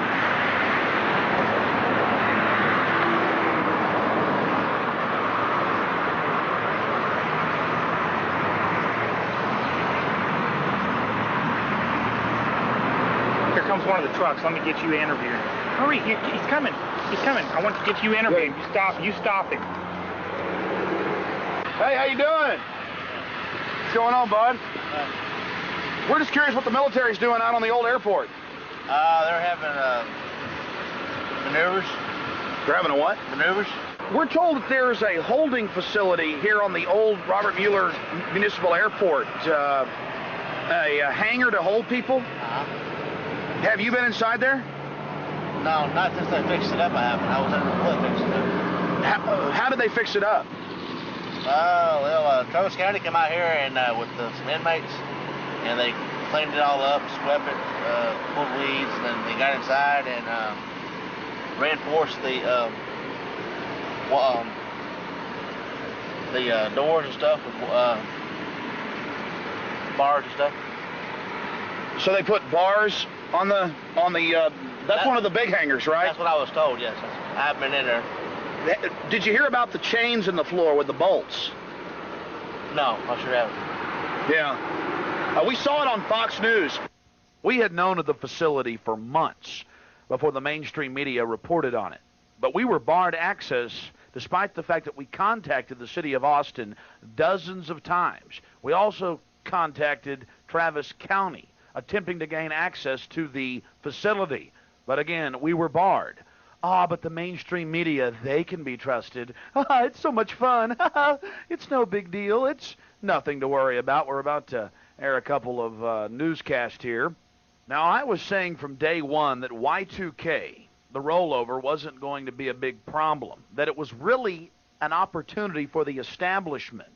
Here comes one of the trucks. Let me get you interviewed. Hurry, he's coming. He's coming. I want to get you interviewed. You stop him. Hey, how you doing? What's going on, bud? We're just curious what the military's doing out on the old airport. They're having maneuvers. They're having a what? Maneuvers. We're told that there's a holding facility here on the old Robert Mueller Municipal Airport. A hangar to hold people. Have you been inside there? No, not since they fixed it up. I haven't. I was in the foot fixing it. How did they fix it up? Travis County came out here and with some inmates, and they cleaned it all up, swept it, pulled weeds, and then they got inside and reinforced the doors and stuff with bars and stuff. So they put bars on the that's one of the big hangars, right? That's what I was told. Yes, I haven't been in there. Did you hear about the chains in the floor with the bolts? No, I sure haven't. Yeah. We saw it on Fox News. We had known of the facility for months before the mainstream media reported on it. But we were barred access despite the fact that we contacted the city of Austin dozens of times. We also contacted Travis County, attempting to gain access to the facility. But again, we were barred. But the mainstream media, they can be trusted. It's so much fun. It's no big deal. It's nothing to worry about. We're about to air a couple of newscasts here. Now, I was saying from day one that Y2K, the rollover, wasn't going to be a big problem, that it was really an opportunity for the establishment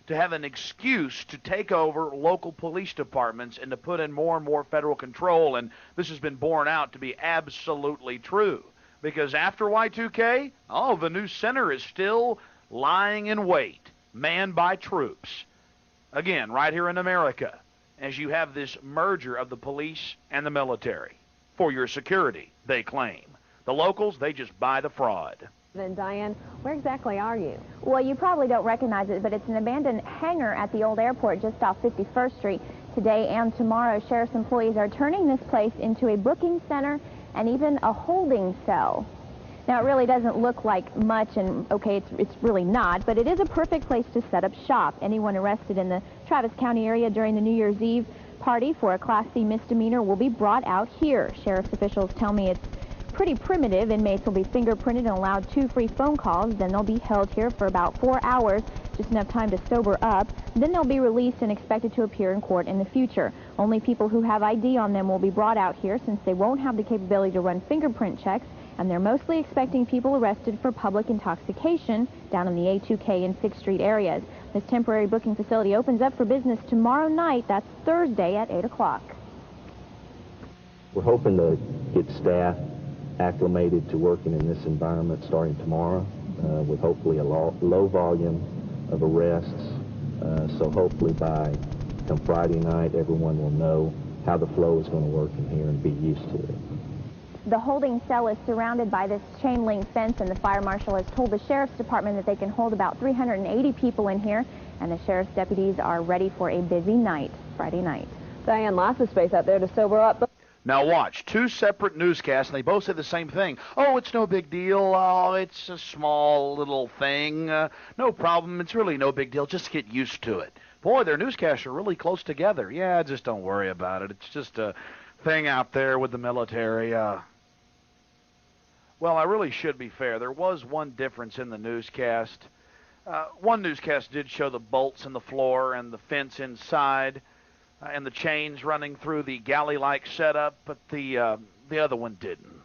to have an excuse to take over local police departments and to put in more and more federal control, and this has been borne out to be absolutely true. Because after Y2K, the new center is still lying in wait, manned by troops. Again, right here in America, as you have this merger of the police and the military. For your security, they claim. The locals, they just buy the fraud. Then, Diane, where exactly are you? Well, you probably don't recognize it, but it's an abandoned hangar at the old airport just off 51st Street. Today and tomorrow, sheriff's employees are turning this place into a booking center and even a holding cell. Now, it really doesn't look like much, and okay, it's really not, but it is a perfect place to set up shop. Anyone arrested in the Travis County area during the New Year's Eve party for a Class C misdemeanor will be brought out here. Sheriff's officials tell me it's pretty primitive. Inmates will be fingerprinted and allowed 2 free phone calls. Then they'll be held here for about 4 hours, just enough time to sober up. Then they'll be released and expected to appear in court in the future. Only people who have ID on them will be brought out here since they won't have the capability to run fingerprint checks, and they're mostly expecting people arrested for public intoxication down in the A2K and 6th Street areas. This temporary booking facility opens up for business tomorrow night. That's Thursday at 8 o'clock. We're hoping to get staff acclimated to working in this environment starting tomorrow with hopefully a low volume of arrests. So hopefully by come Friday night, everyone will know how the flow is going to work in here and be used to it. The holding cell is surrounded by this chain link fence, and the fire marshal has told the sheriff's department that they can hold about 380 people in here, and the sheriff's deputies are ready for a busy night, Friday night. Diane, lots of space out there to sober up. Now watch, 2 separate newscasts, and they both say the same thing. Oh, it's no big deal. Oh, it's a small little thing. No problem. It's really no big deal. Just get used to it. Boy, their newscasts are really close together. Yeah, just don't worry about it. It's just a thing out there with the military. Well, I really should be fair. There was one difference in the newscast. One newscast did show the bolts in the floor and the fence inside and the chains running through the galley-like setup, but the other one didn't.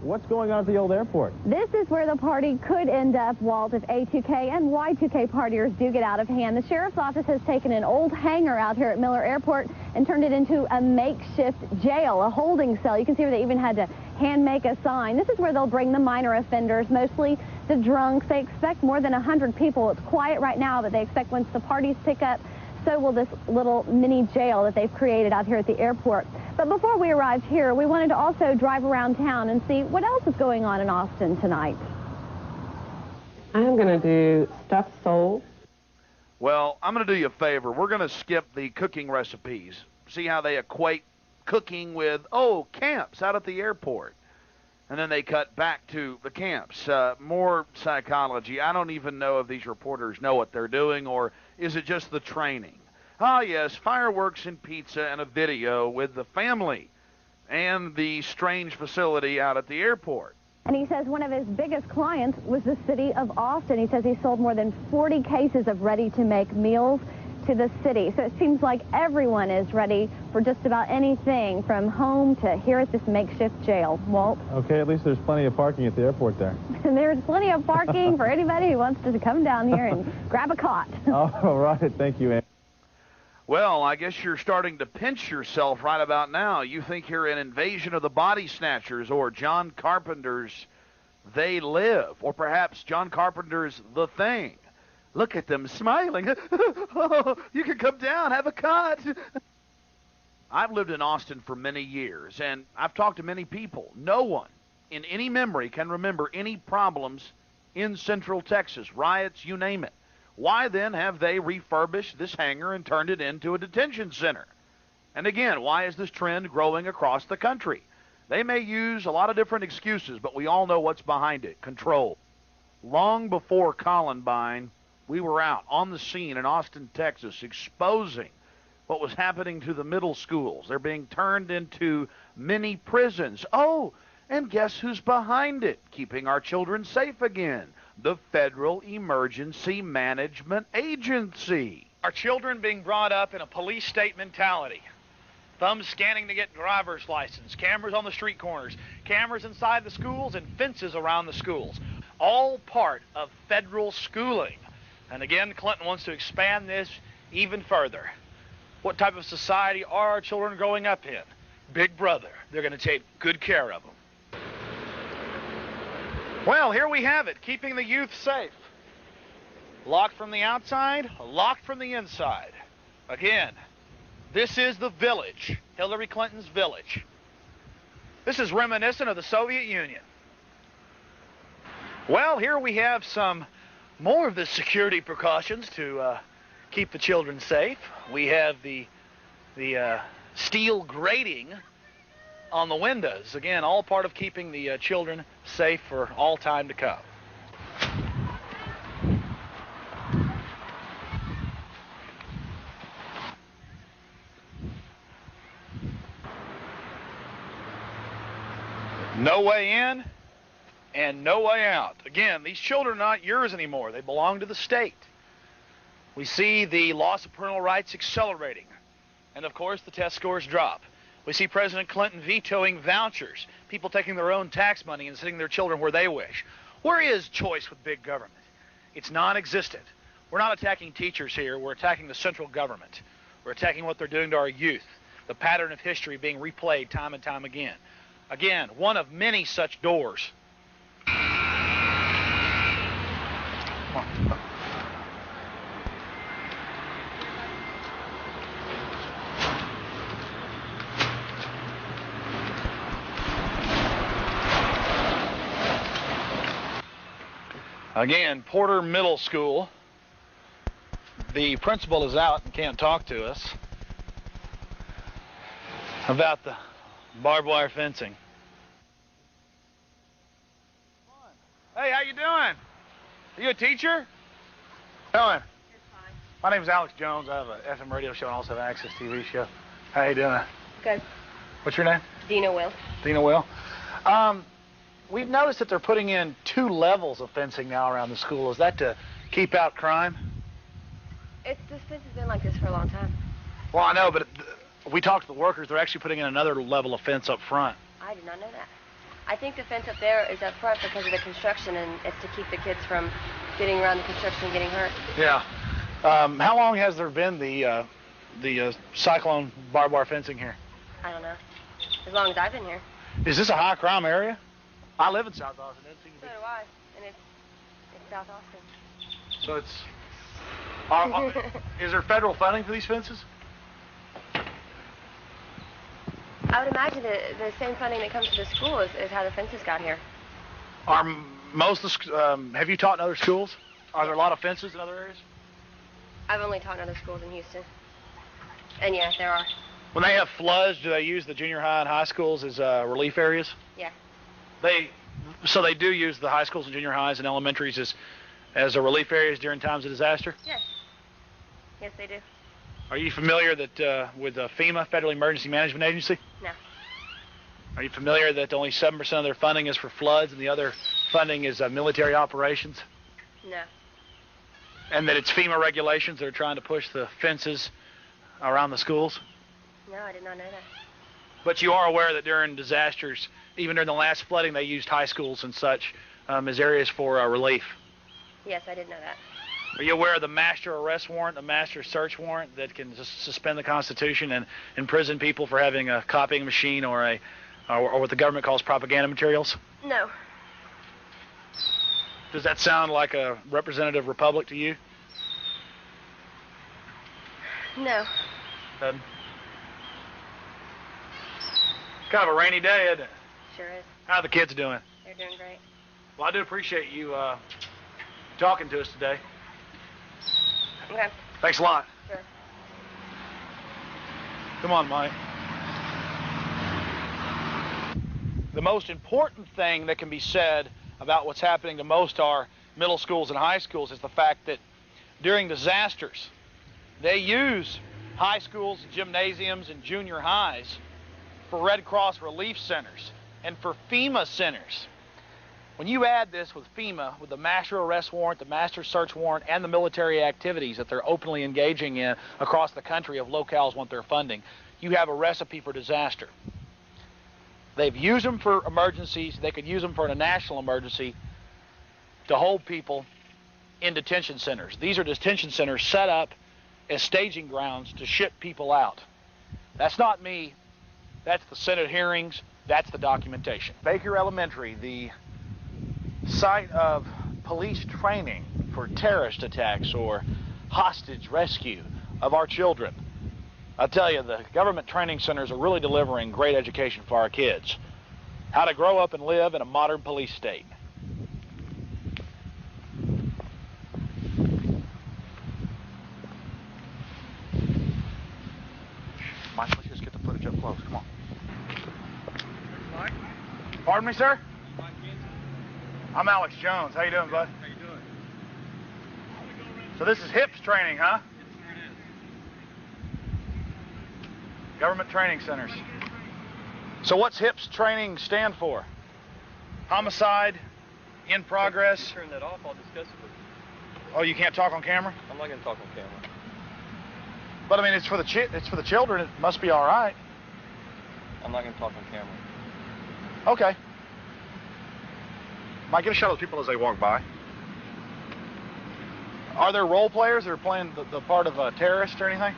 What's going on at the old airport? This is where the party could end up, Walt, if A2K and Y2K partiers do get out of hand. The sheriff's office has taken an old hangar out here at Miller Airport and turned it into a makeshift jail, a holding cell. You can see where they even had to hand make a sign. This is where they'll bring the minor offenders, mostly the drunks. They expect more than 100 people. It's quiet right now, but they expect once the parties pick up, so will this little mini jail that they've created out here at the airport. But before we arrived here, we wanted to also drive around town and see what else is going on in Austin tonight. I'm going to do stuffed sole. Well, I'm going to do you a favor. We're going to skip the cooking recipes, see how they equate cooking with, camps out at the airport. And then they cut back to the camps. More psychology. I don't even know if these reporters know what they're doing, or is it just the training? Ah, yes, fireworks and pizza and a video with the family and the strange facility out at the airport. And he says one of his biggest clients was the city of Austin. He says he sold more than 40 cases of ready-to-make meals to the city. So it seems like everyone is ready for just about anything, from home to here at this makeshift jail. Walt? Okay, at least there's plenty of parking at the airport there. And there's plenty of parking for anybody who wants to come down here and grab a cot. All right, thank you, Ann. Well, I guess you're starting to pinch yourself right about now. You think you're in Invasion of the Body Snatchers or John Carpenter's They Live, or perhaps John Carpenter's The Thing. Look at them smiling. Oh, you can come down, have a cut. I've lived in Austin for many years, and I've talked to many people. No one in any memory can remember any problems in Central Texas, riots, you name it. Why then have they refurbished this hangar and turned it into a detention center? And again, why is this trend growing across the country? They may use a lot of different excuses, but we all know what's behind it: control. Long before Columbine, we were out on the scene in Austin, Texas, exposing what was happening to the middle schools. They're being turned into mini prisons. Oh, and guess who's behind it? Keeping our children safe again. The Federal Emergency Management Agency. Our children being brought up in a police state mentality. Thumbs scanning to get driver's license, cameras on the street corners, cameras inside the schools, and fences around the schools. All part of federal schooling. And again, Clinton wants to expand this even further. What type of society are our children growing up in? Big Brother. They're going to take good care of them. Well, here we have it, keeping the youth safe. Locked from the outside, locked from the inside. Again, this is the village, Hillary Clinton's village. This is reminiscent of the Soviet Union. Well, here we have some more of the security precautions to keep the children safe. We have the steel grating on the windows. Again, all part of keeping the children safe for all time to come. No way in and no way out. Again, these children are not yours anymore. They belong to the state. We see the loss of parental rights accelerating. And of course, the test scores drop. We see President Clinton vetoing vouchers, people taking their own tax money and sending their children where they wish. Where is choice with big government? It's non-existent. We're not attacking teachers here. We're attacking the central government. We're attacking what they're doing to our youth, the pattern of history being replayed time and time again. Again, one of many such doors. Again, Porter Middle School. The principal is out and can't talk to us about the barbed wire fencing. Hey, how you doing? Are you a teacher? Doing? My name is Alex Jones. I have an FM radio show and also have an Access TV show. How you doing? Good. What's your name? Dina Will. Dina Will. We've noticed that they're putting in 2 levels of fencing now around the school. Is that to keep out crime? This fence has been like this for a long time. Well, I know, but we talked to the workers. They're actually putting in another level of fence up front. I did not know that. I think the fence up there is up front because of the construction, and it's to keep the kids from getting around the construction and getting hurt. Yeah. How long has there been the cyclone barbed wire fencing here? I don't know. As long as I've been here. Is this a high crime area? I live in South Austin. So do I. And it's South Austin. So it's... is there federal funding for these fences? I would imagine the same funding that comes to the school is how the fences got here. Are most of the, have you taught in other schools? Are there a lot of fences in other areas? I've only taught in other schools in Houston. And yeah, there are. When they have floods, do they use the junior high and high schools as relief areas? Yeah. So they do use the high schools and junior highs and elementaries as a relief areas during times of disaster? Yes. Yes, they do. Are you familiar that with FEMA, Federal Emergency Management Agency? No. Are you familiar that only 7% of their funding is for floods and the other funding is military operations? No. And that it's FEMA regulations that are trying to push the fences around the schools? No, I did not know that. But you are aware that during disasters, even during the last flooding, they used high schools and such as areas for relief? Yes, I did know that. Are you aware of the master arrest warrant, the master search warrant that can just suspend the Constitution and imprison people for having a copying machine or what the government calls propaganda materials? No. Does that sound like a representative republic to you? No. Doesn't? Kind of a rainy day, isn't it? Sure is. How are the kids doing? They're doing great. Well, I do appreciate you talking to us today. Okay. Thanks a lot. Sure. Come on, Mike. The most important thing that can be said about what's happening to most our middle schools and high schools is the fact that during disasters, they use high schools, gymnasiums, and junior highs for Red Cross relief centers and for FEMA centers. When you add this with FEMA, with the master arrest warrant, the master search warrant, and the military activities that they're openly engaging in across the country of locales want their funding, you have a recipe for disaster. They've used them for emergencies. They could use them for a national emergency to hold people in detention centers. These are detention centers set up as staging grounds to ship people out. That's not me. That's the Senate hearings. That's the documentation. Baker Elementary, the site of police training for terrorist attacks or hostage rescue of our children. I tell you, the government training centers are really delivering great education for our kids. How to grow up and live in a modern police state. Mike, let's just get the footage up close. Come on. Mike? Pardon me, sir? I'm Alex Jones. How you doing, bud? How you doing? So this is HIPS training, huh? Yes, sir, it is. Government training centers. So what's HIPS training stand for? Homicide, in progress. If you turn that off, I'll discuss it with you. Oh, you can't talk on camera? I'm not going to talk on camera. But I mean, it's for the children. It must be all right. I'm not going to talk on camera. Okay. Might get a shot of the people as they walk by. Are there role players that are playing the part of a terrorist or anything?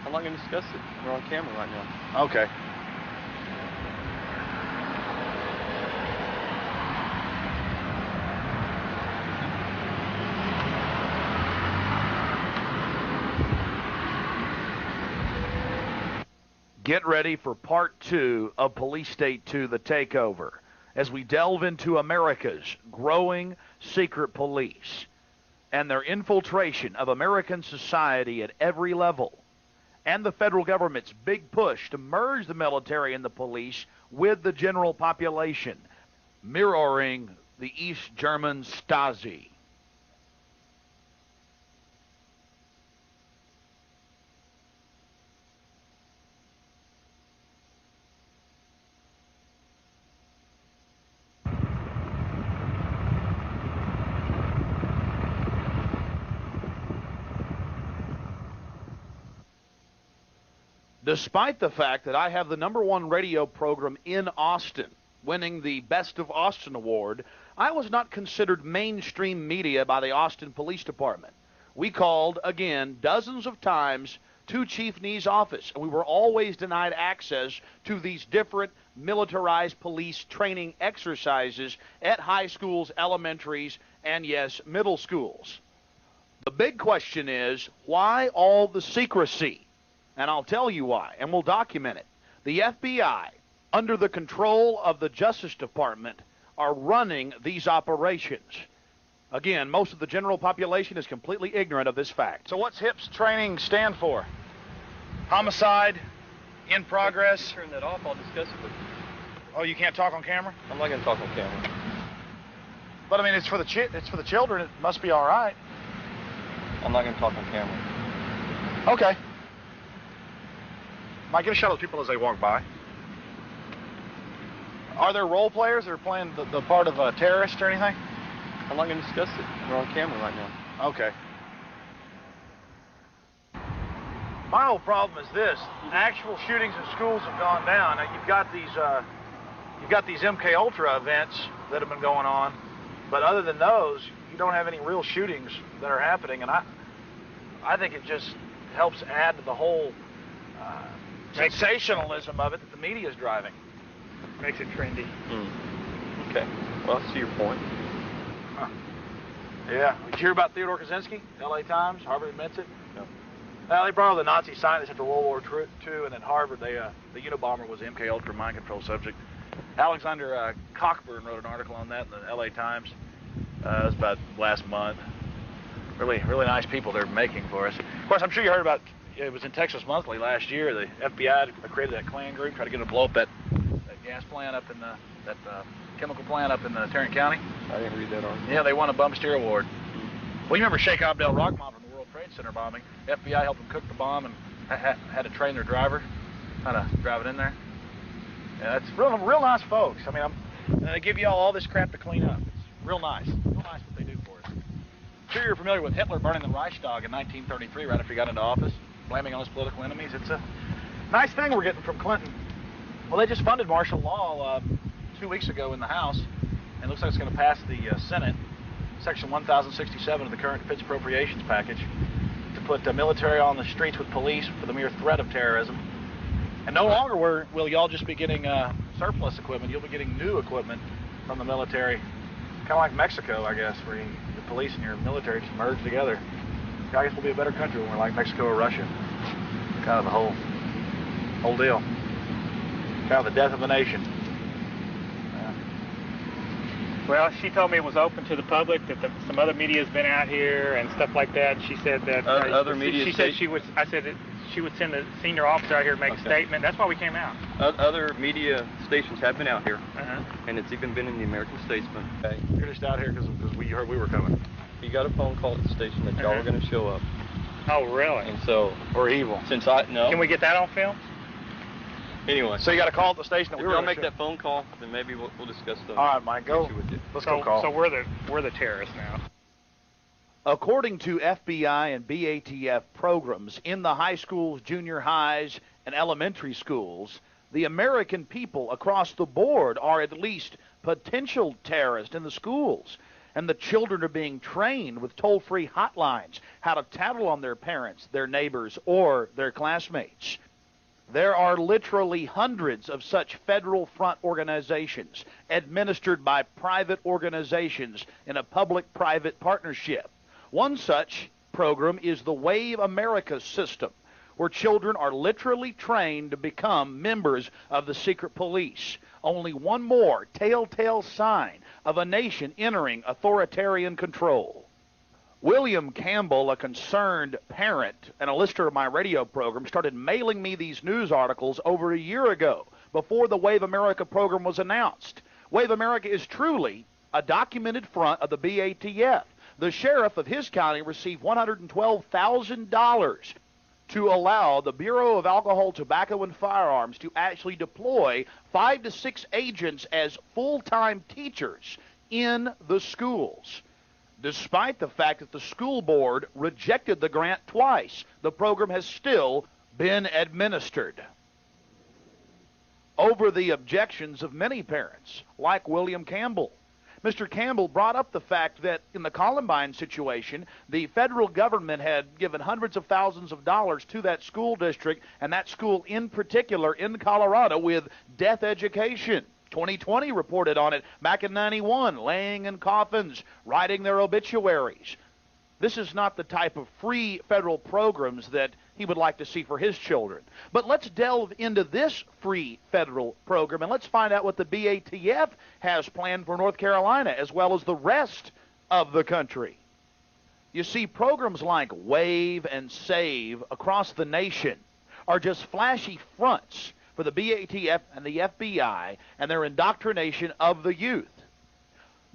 I'm not going to discuss it. We're on camera right now. Okay. Get ready for part 2 of Police State 2, The Takeover, as we delve into America's growing secret police and their infiltration of American society at every level, and the federal government's big push to merge the military and the police with the general population, mirroring the East German Stasi. Despite the fact that I have the #1 radio program in Austin, winning the Best of Austin Award, I was not considered mainstream media by the Austin Police Department. We called, again, dozens of times to Chief Nee's office, and we were always denied access to these different militarized police training exercises at high schools, elementaries, and yes, middle schools. The big question is, why all the secrecy? And I'll tell you why, and we'll document it. The FBI, under the control of the Justice Department, are running these operations. Again, most of the general population is completely ignorant of this fact. So what's HIPS training stand for? Homicide, in progress. Turn that off, I'll discuss it with you. Oh, you can't talk on camera? I'm not going to talk on camera. But I mean, it's for the children. It must be all right. I'm not going to talk on camera. Okay. Mike, give a shout out to people as they walk by. Are there role players that are playing the part of a terrorist or anything? I'm not going to discuss it. We're on camera right now. Okay. My whole problem is this: actual shootings in schools have gone down. Now you've got these MK Ultra events that have been going on, but other than those, you don't have any real shootings that are happening. And I think it just helps add to the whole sensationalism of it that the media is driving. Makes it trendy. Okay. Well, I see your point. Huh. Yeah. Did you hear about Theodore Kaczynski? LA Times, Harvard admits it? No. They borrowed the Nazi scientists after World War II, and at Harvard, the Unabomber was the MK Ultra mind control subject. Alexander Cockburn wrote an article on that in the LA Times. It was about last month. Really, really nice people they're making for us. Of course, I'm sure you heard about, it was in Texas Monthly last year. The FBI created that Klan group, tried to get them to blow up that gas plant up in that chemical plant up in Tarrant County. I didn't read that article. Yeah, they won a bum steer award. Well, you remember Sheikh Abdel Rahman from the World Trade Center bombing? FBI helped them cook the bomb and had to train their driver how to drive it in there. Yeah, that's real nice folks. I mean, and they give you all this crap to clean up. It's real nice. Real nice what they do for us. I'm sure you're familiar with Hitler burning the Reichstag in 1933 right after he got into office, blaming on his political enemies. It's a nice thing we're getting from Clinton. Well, they just funded martial law 2 weeks ago in the House, and it looks like it's going to pass the Senate, Section 1067 of the current defense appropriations package, to put military on the streets with police for the mere threat of terrorism. And no longer will y'all just be getting surplus equipment. You'll be getting new equipment from the military, kind of like Mexico, I guess, where the police and your military just merge together. I guess we'll be a better country when we're like Mexico or Russia. Kind of the whole deal. Kind of the death of a nation. Well, she told me it was open to the public, that some other media has been out here and stuff like that. She said that other media. She said she would. I said that she would send a senior officer out here to make a statement. That's why we came out. Other media stations have been out here, and it's even been in the American Statesman. Okay. You're just out here because we heard we were coming. You got a phone call at the station that y'all were going to show up. Oh, really? And so, we're evil. Since I no. Can we get that on film? Anyway. So you got to call at the station. If y'all make that phone call, then maybe we'll discuss the. All right, Mike, go. Let's go call. So we're the terrorists now. According to FBI and BATF programs in the high schools, junior highs, and elementary schools, the American people across the board are at least potential terrorists in the schools. And the children are being trained with toll-free hotlines how to tattle on their parents, their neighbors, or their classmates. There are literally hundreds of such federal front organizations administered by private organizations in a public-private partnership. One such program is the Wave America system, where children are literally trained to become members of the secret police. Only one more telltale sign of a nation entering authoritarian control. William Campbell, a concerned parent and a listener of my radio program, started mailing me these news articles over a year ago, before the Wave America program was announced. Wave America is truly a documented front of the BATF. The sheriff of his county received $112,000 to allow the Bureau of Alcohol, Tobacco, and Firearms to actually deploy 5 to 6 agents as full-time teachers in the schools. Despite the fact that the school board rejected the grant twice, the program has still been administered over the objections of many parents, like William Campbell. Mr. Campbell brought up the fact that in the Columbine situation, the federal government had given hundreds of thousands of dollars to that school district, and that school in particular in Colorado, with death education. 2020 reported on it back in '91, laying in coffins, writing their obituaries. This is not the type of free federal programs that he would like to see for his children. But let's delve into this free federal program, and let's find out what the BATF has planned for North Carolina as well as the rest of the country. You see, programs like WAVE and SAVE across the nation are just flashy fronts for the BATF and the FBI and their indoctrination of the youth.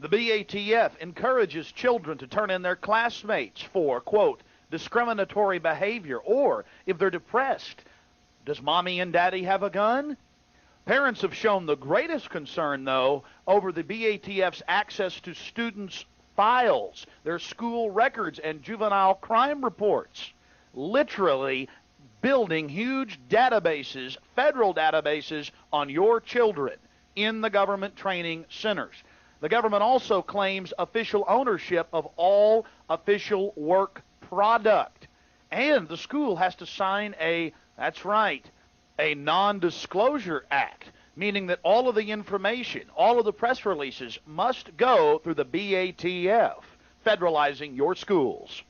The BATF encourages children to turn in their classmates for, quote, discriminatory behavior, or if they're depressed, does mommy and daddy have a gun? Parents have shown the greatest concern, though, over the BATF's access to students' files, their school records, and juvenile crime reports. Literally building huge databases, federal databases, on your children in the government training centers. The government also claims official ownership of all official work product. And the school has to sign a non-disclosure act, meaning that all of the information, all of the press releases must go through the BATF, federalizing your schools.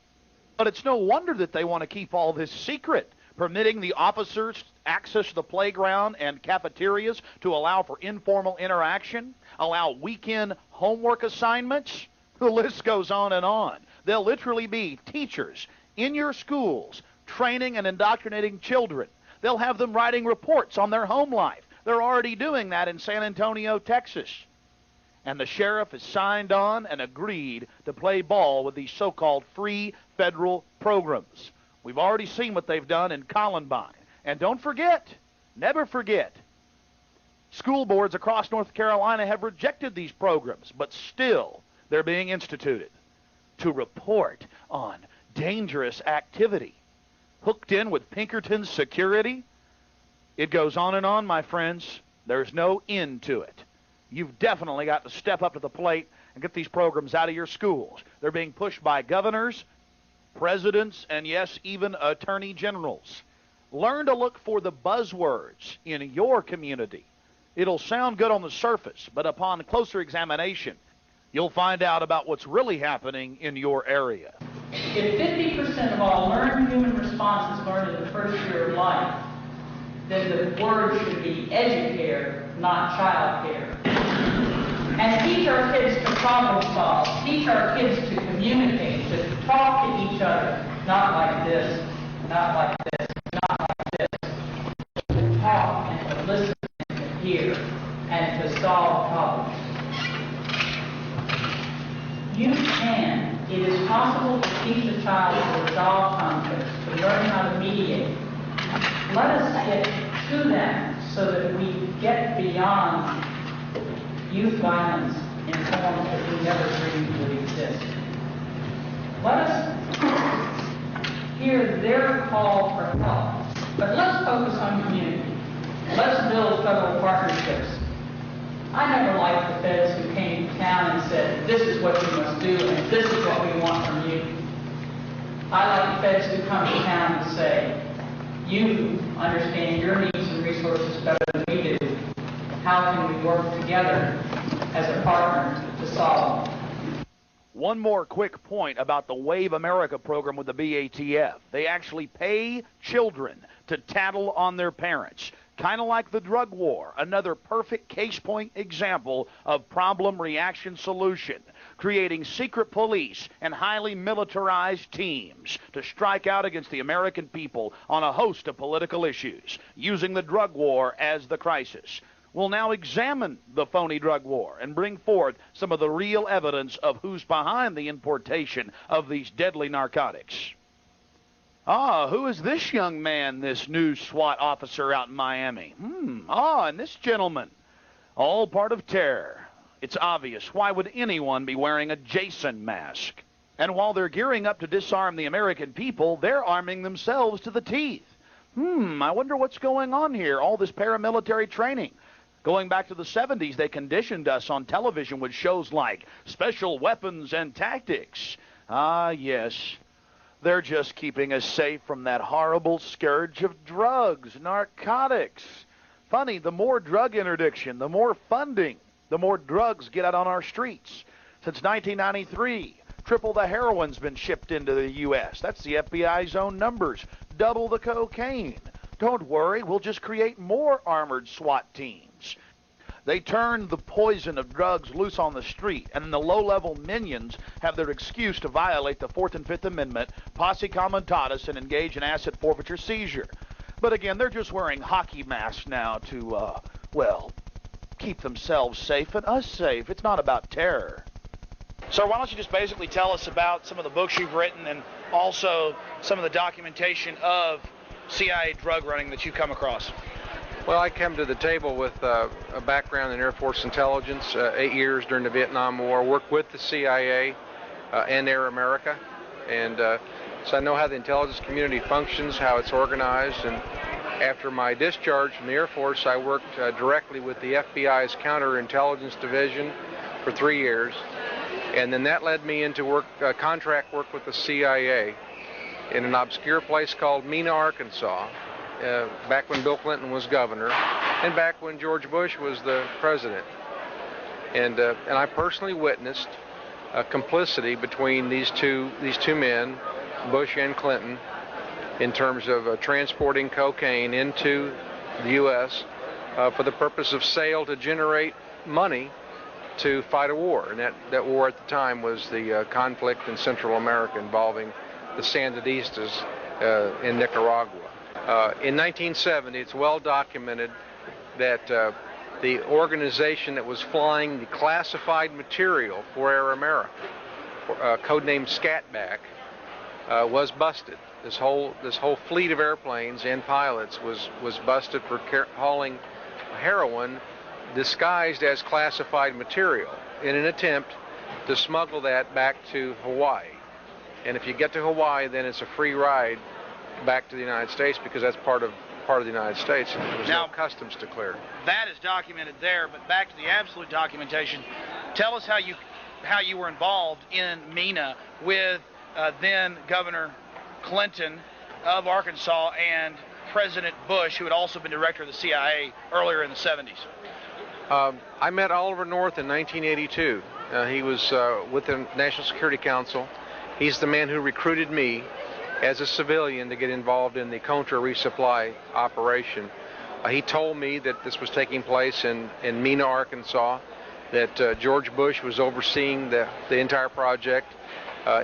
But it's no wonder that they want to keep all this secret, permitting the officers access to the playground and cafeterias to allow for informal interaction, allow weekend homework assignments. The list goes on and on. There'll literally be teachers in your schools training and indoctrinating children. They'll have them writing reports on their home life. They're already doing that in San Antonio, Texas. And the sheriff has signed on and agreed to play ball with these so-called free federal programs. We've already seen what they've done in Columbine. And don't forget, never forget, school boards across North Carolina have rejected these programs, but still they're being instituted to report on dangerous activity. Hooked in with Pinkerton's security? It goes on and on, my friends. There's no end to it. You've definitely got to step up to the plate and get these programs out of your schools. They're being pushed by governors, presidents, and yes, even attorney generals. Learn to look for the buzzwords in your community. It'll sound good on the surface, but upon closer examination, you'll find out about what's really happening in your area. If 50% of all learned human response is learned in the first year of life, then the word should be educare, not child care. And teach our kids to problem solve, teach our kids to communicate, to talk to each other, not like this, not like this, not like this, to talk and to listen and to hear and to solve problems. You can. It is possible to teach a child to resolve conflicts, to learn how to mediate. Let us get to that so that we get beyond youth violence in forms that we never dreamed would exist. Let us hear their call for help, but let's focus on community. Let's build federal partnerships. I never liked the feds who came to town and said, this is what you must do and this is what we want from you. I like the feds who come to town and say, you understand your needs and resources better than we do. How can we work together as a partner to solve them? One more quick point about the Wave America program with the BATF. They actually pay children to tattle on their parents. Kind of like the drug war, another perfect case point example of problem reaction solution, creating secret police and highly militarized teams to strike out against the American people on a host of political issues, using the drug war as the crisis. We'll now examine the phony drug war and bring forth some of the real evidence of who's behind the importation of these deadly narcotics. Who is this young man, this new SWAT officer out in Miami? And this gentleman, all part of terror. It's obvious. Why would anyone be wearing a Jason mask? And while they're gearing up to disarm the American people, they're arming themselves to the teeth. I wonder what's going on here, all this paramilitary training. Going back to the 70s, they conditioned us on television with shows like Special Weapons and Tactics. Yes. They're just keeping us safe from that horrible scourge of drugs, narcotics. Funny, the more drug interdiction, the more funding, the more drugs get out on our streets. Since 1993, triple the heroin's been shipped into the U.S. That's the FBI's own numbers. Double the cocaine. Don't worry, we'll just create more armored SWAT teams. They turn the poison of drugs loose on the street, and then the low-level minions have their excuse to violate the 4th and 5th Amendment, posse comitatus, and engage in asset forfeiture seizure. But again, they're just wearing hockey masks now to, well, keep themselves safe and us safe. It's not about terror. Sir, why don't you just basically tell us about some of the books you've written and also some of the documentation of CIA drug running that you've come across? Well, I come to the table with a background in Air Force intelligence, 8 years during the Vietnam War, worked with the CIA and Air America, and so I know how the intelligence community functions, how it's organized, and after my discharge from the Air Force, I worked directly with the FBI's counterintelligence division for 3 years, and then that led me into contract work with the CIA in an obscure place called Mena, Arkansas, back when Bill Clinton was governor, and back when George Bush was the president. And I personally witnessed complicity between these two men, Bush and Clinton, in terms of transporting cocaine into the U.S. For the purpose of sale to generate money to fight a war. And that war at the time was the conflict in Central America involving the Sandinistas in Nicaragua. In 1970, it's well documented that the organization that was flying the classified material for Air America, codenamed Scatback, was busted. This whole fleet of airplanes and pilots was busted for hauling heroin disguised as classified material in an attempt to smuggle that back to Hawaii. And if you get to Hawaii, then it's a free ride back to the United States, because that's part of the United States. There's no customs to clear. That is documented there, but back to the absolute documentation. Tell us how you were involved in Mena with then Governor Clinton of Arkansas and President Bush, who had also been director of the CIA earlier in the 70s. I met Oliver North in 1982. He was with the National Security Council. He's the man who recruited me as a civilian to get involved in the Contra resupply operation. He told me that this was taking place in Mena, Arkansas, that George Bush was overseeing the entire project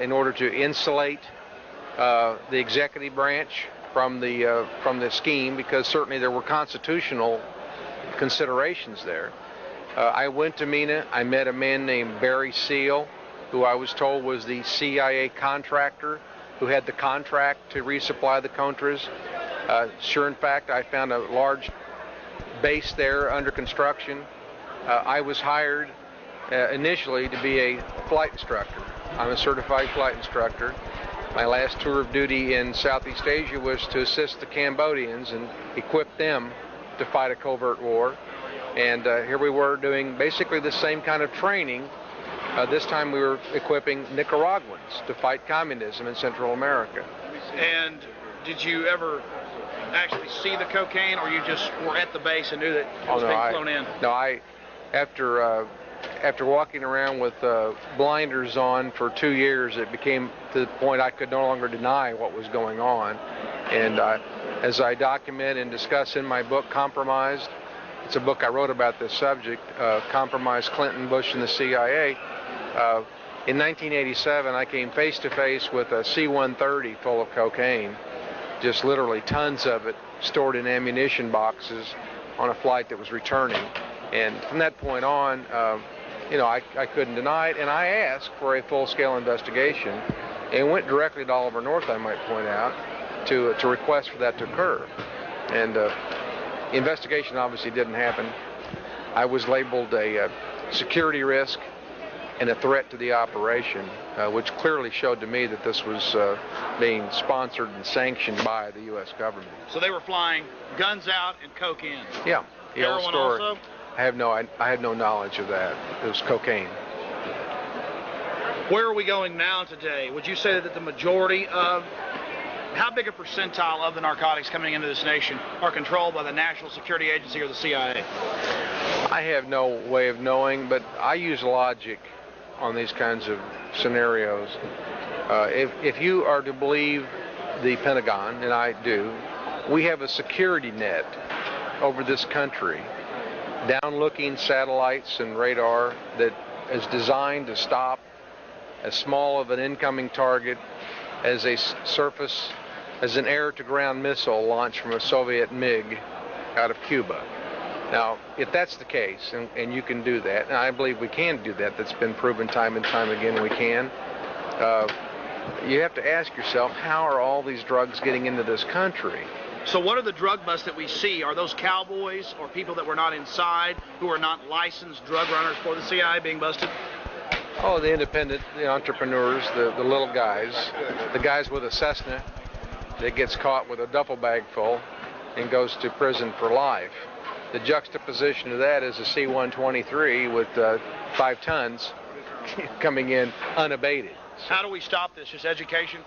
in order to insulate the executive branch from the scheme, because certainly there were constitutional considerations there. I went to Mena. I met a man named Barry Seal, who I was told was the CIA contractor who had the contract to resupply the Contras. Sure, in fact, I found a large base there under construction. I was hired initially to be a flight instructor. I'm a certified flight instructor. My last tour of duty in Southeast Asia was to assist the Cambodians and equip them to fight a covert war. And here we were doing basically the same kind of training. This time we were equipping Nicaraguans to fight communism in Central America. And did you ever actually see the cocaine, or you just were at the base and knew that it was being flown in? No, after walking around with blinders on for 2 years, it became to the point I could no longer deny what was going on. And as I document and discuss in my book, Compromised, it's a book I wrote about this subject, Compromised Clinton, Bush, and the CIA. In 1987, I came face to face with a C-130 full of cocaine, just literally tons of it stored in ammunition boxes on a flight that was returning. And from that point on, I couldn't deny it, and I asked for a full-scale investigation, and went directly to Oliver North, I might point out, to request for that to occur. And the investigation obviously didn't happen. I was labeled a security risk and a threat to the operation, which clearly showed to me that this was being sponsored and sanctioned by the U.S. government. So they were flying guns out and coke in? Yeah. Heroin also? I had no knowledge of that. It was cocaine. Where are we going now today? Would you say that the majority of how big a percentile of the narcotics coming into this nation are controlled by the National Security Agency or the CIA? I have no way of knowing, but I use logic on these kinds of scenarios. If you are to believe the Pentagon, and I do, we have a security net over this country, down-looking satellites and radar that is designed to stop as small of an incoming target as an air-to-ground missile launched from a Soviet MiG out of Cuba. Now, if that's the case, and you can do that, and I believe we can do that, that's been proven time and time again we can, you have to ask yourself, how are all these drugs getting into this country? So what are the drug busts that we see? Are those cowboys or people that were not inside, who are not licensed drug runners for the CIA being busted? Oh, the independent, the entrepreneurs, the little guys, the guys with a Cessna that gets caught with a duffel bag full and goes to prison for life. The juxtaposition to that is a C-123 with 5 tons coming in unabated. How do we stop this? Just education?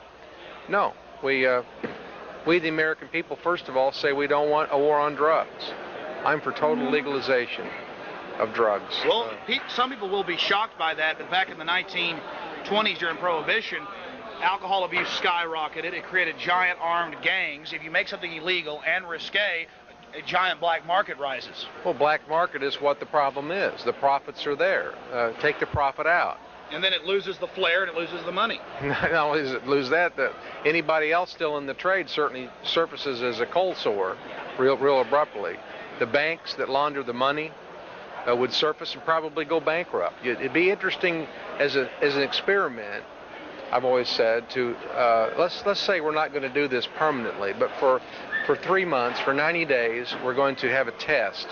No. We, the American people, first of all, say we don't want a war on drugs. I'm for total legalization of drugs. Well, some people will be shocked by that, but back in the 1920s during Prohibition, alcohol abuse skyrocketed. It created giant armed gangs. If you make something illegal and risque, a giant black market rises. Well, black market is what the problem is. The profits are there. Take the profit out. And then it loses the flair and it loses the money. Not only does it lose that, anybody else still in the trade certainly surfaces as a cold sore real abruptly. The banks that launder the money would surface and probably go bankrupt. It'd be interesting as an experiment, I've always said, to let's say we're not going to do this permanently, but for 3 months, for 90 days, we're going to have a test,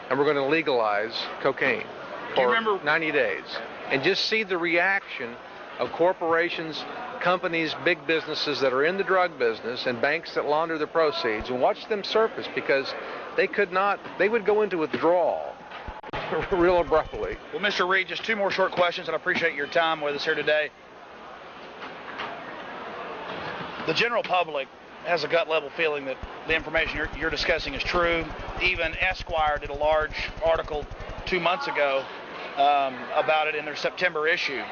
and we're going to legalize cocaine for 90 days, and just see the reaction of corporations, companies, big businesses that are in the drug business, and banks that launder the proceeds, and watch them surface, because they would go into withdrawal real abruptly. Well, Mr. Reed, just 2 more short questions, and I appreciate your time with us here today. The general public has a gut level feeling that the information you're discussing is true. Even Esquire did a large article 2 months ago about it in their September issue,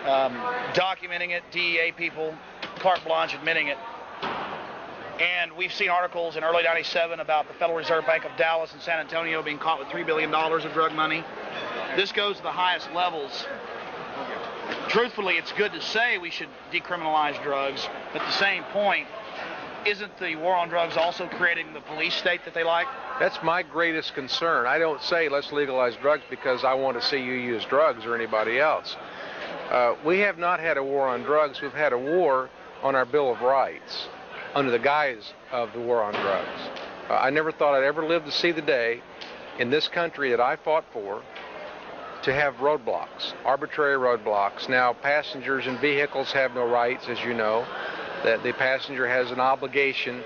documenting it, DEA people, carte blanche admitting it. And we've seen articles in early '97 about the Federal Reserve Bank of Dallas and San Antonio being caught with $3 billion of drug money. This goes to the highest levels. Truthfully, it's good to say we should decriminalize drugs, but at the same point, isn't the war on drugs also creating the police state that they like? That's my greatest concern. I don't say let's legalize drugs because I want to see you use drugs or anybody else. We have not had a war on drugs. We've had a war on our Bill of Rights under the guise of the war on drugs. I never thought I'd ever live to see the day in this country that I fought for to have roadblocks, arbitrary roadblocks. Now, passengers in vehicles have no rights, as you know, that the passenger has an obligation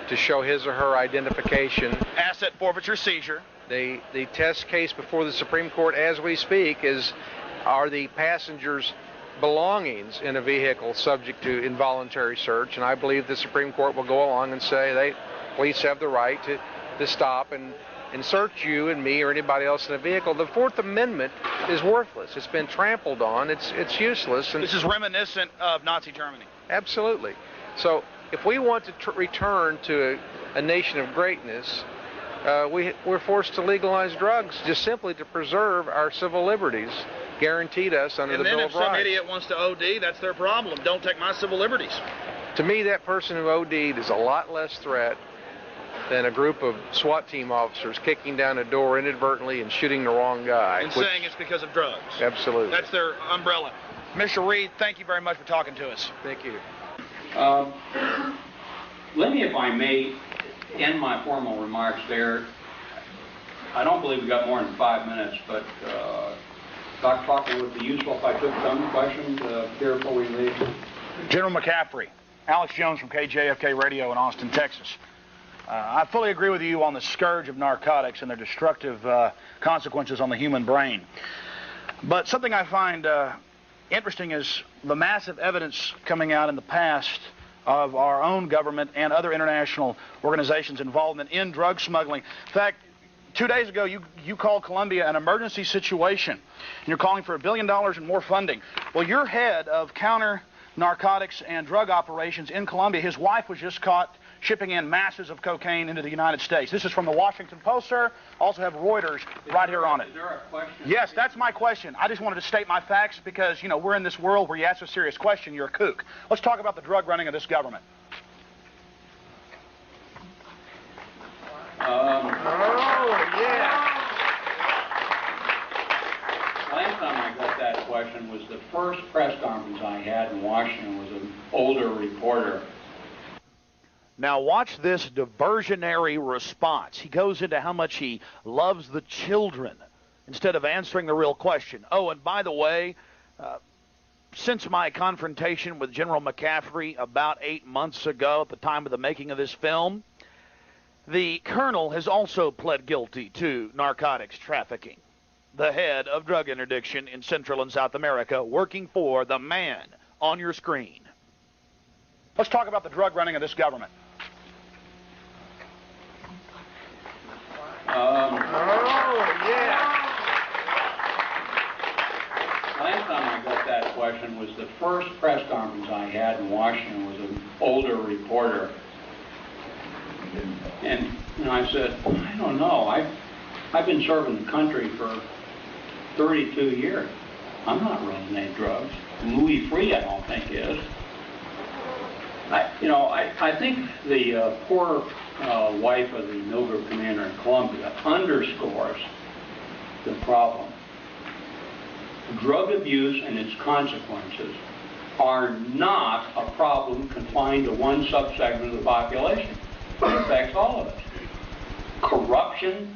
to show his or her identification. Asset forfeiture, seizure. The test case before the Supreme Court as we speak are the passengers' belongings in a vehicle subject to involuntary search, and I believe the Supreme Court will go along and say police have the right to stop and search you and me or anybody else in a vehicle. The Fourth Amendment is worthless. It's been trampled on. It's useless. And this is reminiscent of Nazi Germany. Absolutely. So if we want to return to a nation of greatness, we're forced to legalize drugs just simply to preserve our civil liberties guaranteed us under the Bill of Rights. And then if some idiot wants to OD, that's their problem. Don't take my civil liberties. To me, that person who OD'd is a lot less threat than a group of SWAT team officers kicking down a door inadvertently and shooting the wrong guy. And saying it's because of drugs. Absolutely. That's their umbrella. Mr. Reed, thank you very much for talking to us. Thank you. Let me, if I may, end my formal remarks there. I don't believe we got more than 5 minutes, but Dr. Faulkner, would it be useful if I took some questions here before we leave? General McCaffrey, Alex Jones from KJFK Radio in Austin, Texas. I fully agree with you on the scourge of narcotics and their destructive consequences on the human brain. But something I find interesting is the massive evidence coming out in the past of our own government and other international organizations' involvement in drug smuggling. In fact, 2 days ago, you called Colombia an emergency situation, and you're calling for $1 billion and more funding. Well, your head of counter narcotics and drug operations in Colombia, his wife was just caught shipping in masses of cocaine into the United States. This is from the Washington Post, sir. Also have Reuters right here on it. Is there a question? Yes, that's my question. I just wanted to state my facts because, you know, we're in this world where you ask a serious question, you're a kook. Let's talk about the drug running of this government. Last time I got that question was the first press conference I had in Washington was an older reporter. Now watch this diversionary response. He goes into how much he loves the children instead of answering the real question. Oh, and by the way, since my confrontation with General McCaffrey about 8 months ago at the time of the making of this film, the colonel has also pled guilty to narcotics trafficking. The head of drug interdiction in Central and South America, working for the man on your screen. Let's talk about the drug running of this government. Last time I got that question was the first press conference I had in Washington was an older reporter. And I said, I don't know. I've been serving the country for 32 years. I'm not running any drugs. Louis Free, I don't think is. I think the poor wife of the mill group commander in Colombia underscores the problem. Drug abuse and its consequences are not a problem confined to one subsegment of the population. It affects all of us. Corruption,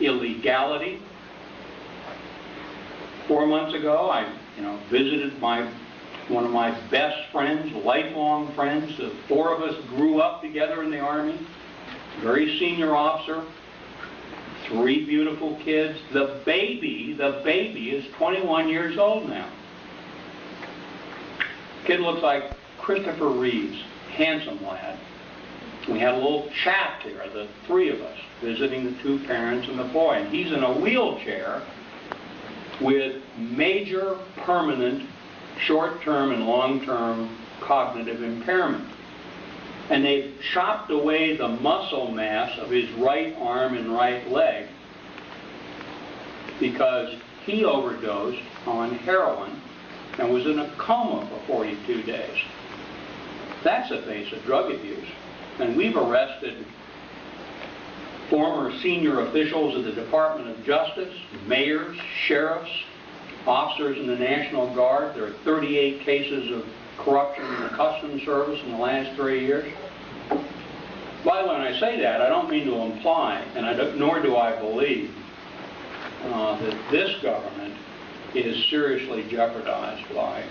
illegality. 4 months ago, I visited one of my best friends, lifelong friends. The four of us grew up together in the Army. Very senior officer. 3 beautiful kids. The baby is 21 years old now. Kid looks like Christopher Reeves, handsome lad. We had a little chat there, the 3 of us, visiting the 2 parents and the boy. And he's in a wheelchair with major, permanent, short-term and long-term cognitive impairment. And they've chopped away the muscle mass of his right arm and right leg because he overdosed on heroin and was in a coma for 42 days. That's a face of drug abuse. And we've arrested former senior officials of the Department of Justice, mayors, sheriffs, officers in the National Guard. There are 38 cases of corruption in the Customs Service in the last 3 years. By the way, when I say that, I don't mean to imply, and nor do I believe, that this government is seriously jeopardized by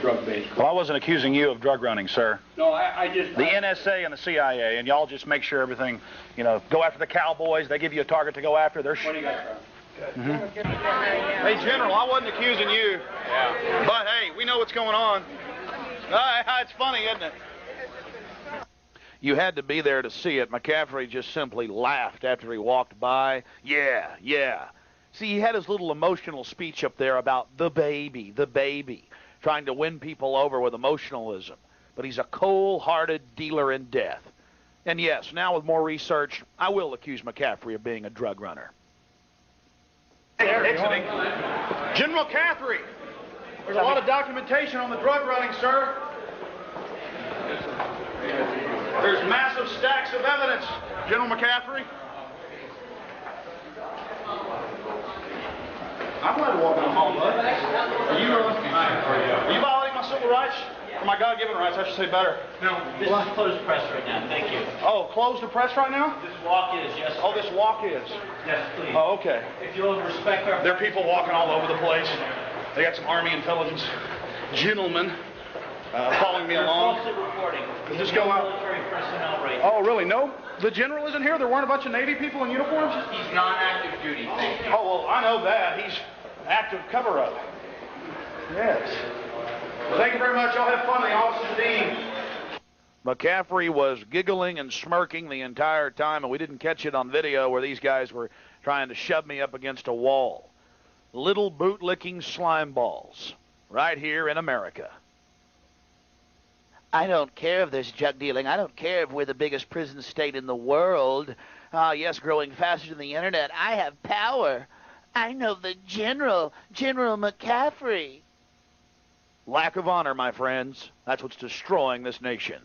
drug-based corruption. Well, I wasn't accusing you of drug running, sir. No, I just... The NSA and the CIA, and y'all just make sure everything, go after the cowboys. They give you a target to go after. What do you got, Charlie? Hey, General, I wasn't accusing you. Yeah. But, hey, we know what's going on. It's funny, isn't it? You had to be there to see it. McCaffrey just simply laughed after he walked by. Yeah. See, he had his little emotional speech up there about the baby, trying to win people over with emotionalism. But he's a cold-hearted dealer in death. And yes, now with more research, I will accuse McCaffrey of being a drug runner. Exiting. General McCaffrey, there's a lot of documentation on the drug running, sir. There's massive stacks of evidence, General McCaffrey. I'm glad to walk in the hall, bud. Are you violating my civil rights? Or my God-given rights, I should say better. No, this is closed press right now. Thank you. Oh, closed the press right now? This walk is, yes. Oh, this walk is? Yes, please. Oh, okay. If you'll respect our... There are people walking all over the place. They got some Army intelligence gentlemen following me along. False reporting. Just go out. Military personnel right Oh, really? No? The general isn't here? There weren't a bunch of Navy people in uniforms? He's non-active duty, thank you. Oh, well, I know that. He's active cover-up. Yes. Well, thank you very much. Y'all have fun. The office of the dean. McCaffrey was giggling and smirking the entire time, and we didn't catch it on video where these guys were trying to shove me up against a wall. Little boot-licking slime balls right here in America. I don't care if there's drug dealing. I don't care if we're the biggest prison state in the world. Ah, yes, growing faster than the internet. I have power. I know the General McCaffrey. Lack of honor, my friends. That's what's destroying this nation.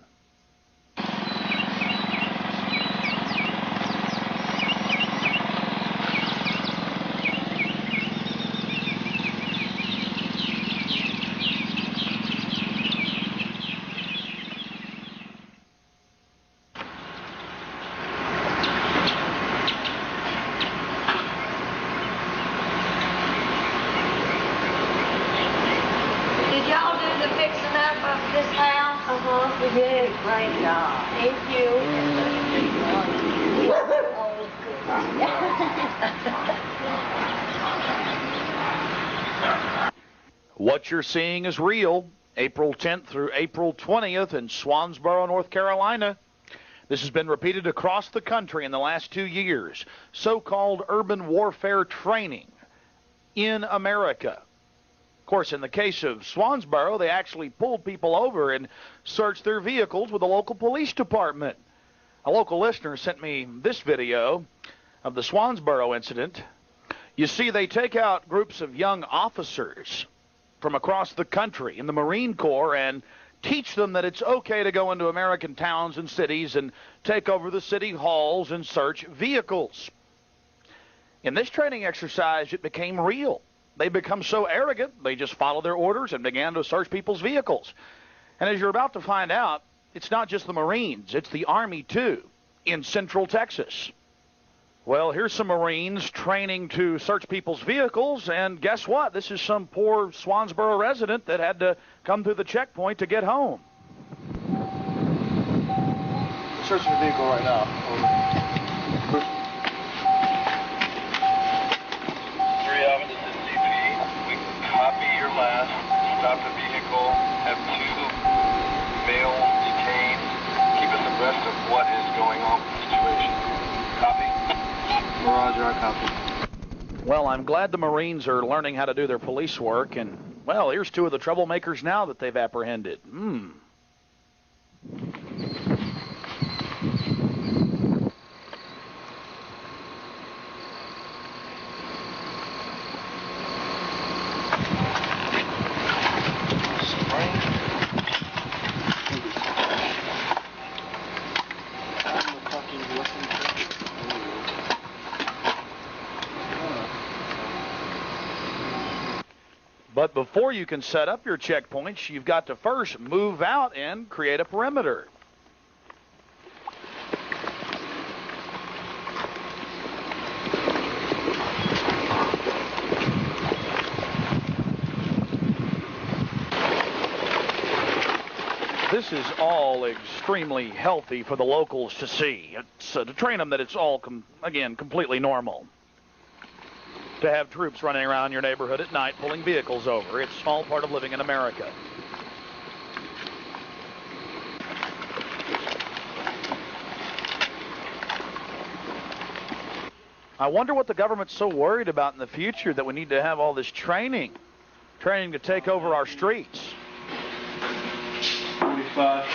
Did y'all do the fixing up of this house? We did. Great job. Thank you. What you're seeing is real. April 10th through April 20th in Swansboro, North Carolina. This has been repeated across the country in the last 2 years. So-called urban warfare training in America. Of course, in the case of Swansboro, they actually pulled people over and searched their vehicles with the local police department. A local listener sent me this video of the Swansboro incident. You see, they take out groups of young officers from across the country in the Marine Corps and teach them that it's okay to go into American towns and cities and take over the city halls and search vehicles. In this training exercise, it became real. They become so arrogant, they just followed their orders and began to search people's vehicles. And as you're about to find out, it's not just the Marines, it's the Army too, in Central Texas. Well, here's some Marines training to search people's vehicles, and guess what? This is some poor Swansboro resident that had to come through the checkpoint to get home. Searching the vehicle right now. Copy your last. Stop the vehicle. Have 2 males detained. Keep us abreast of what is going on with the situation. Copy. Roger, I copy. Well, I'm glad the Marines are learning how to do their police work, and, well, here's 2 of the troublemakers now that they've apprehended. But before you can set up your checkpoints, you've got to first move out and create a perimeter. This is all extremely healthy for the locals to see. It's to train them that it's all, again, completely normal. To have troops running around your neighborhood at night pulling vehicles over. It's all part of living in America. I wonder what the government's so worried about in the future that we need to have all this training to take over our streets. 45.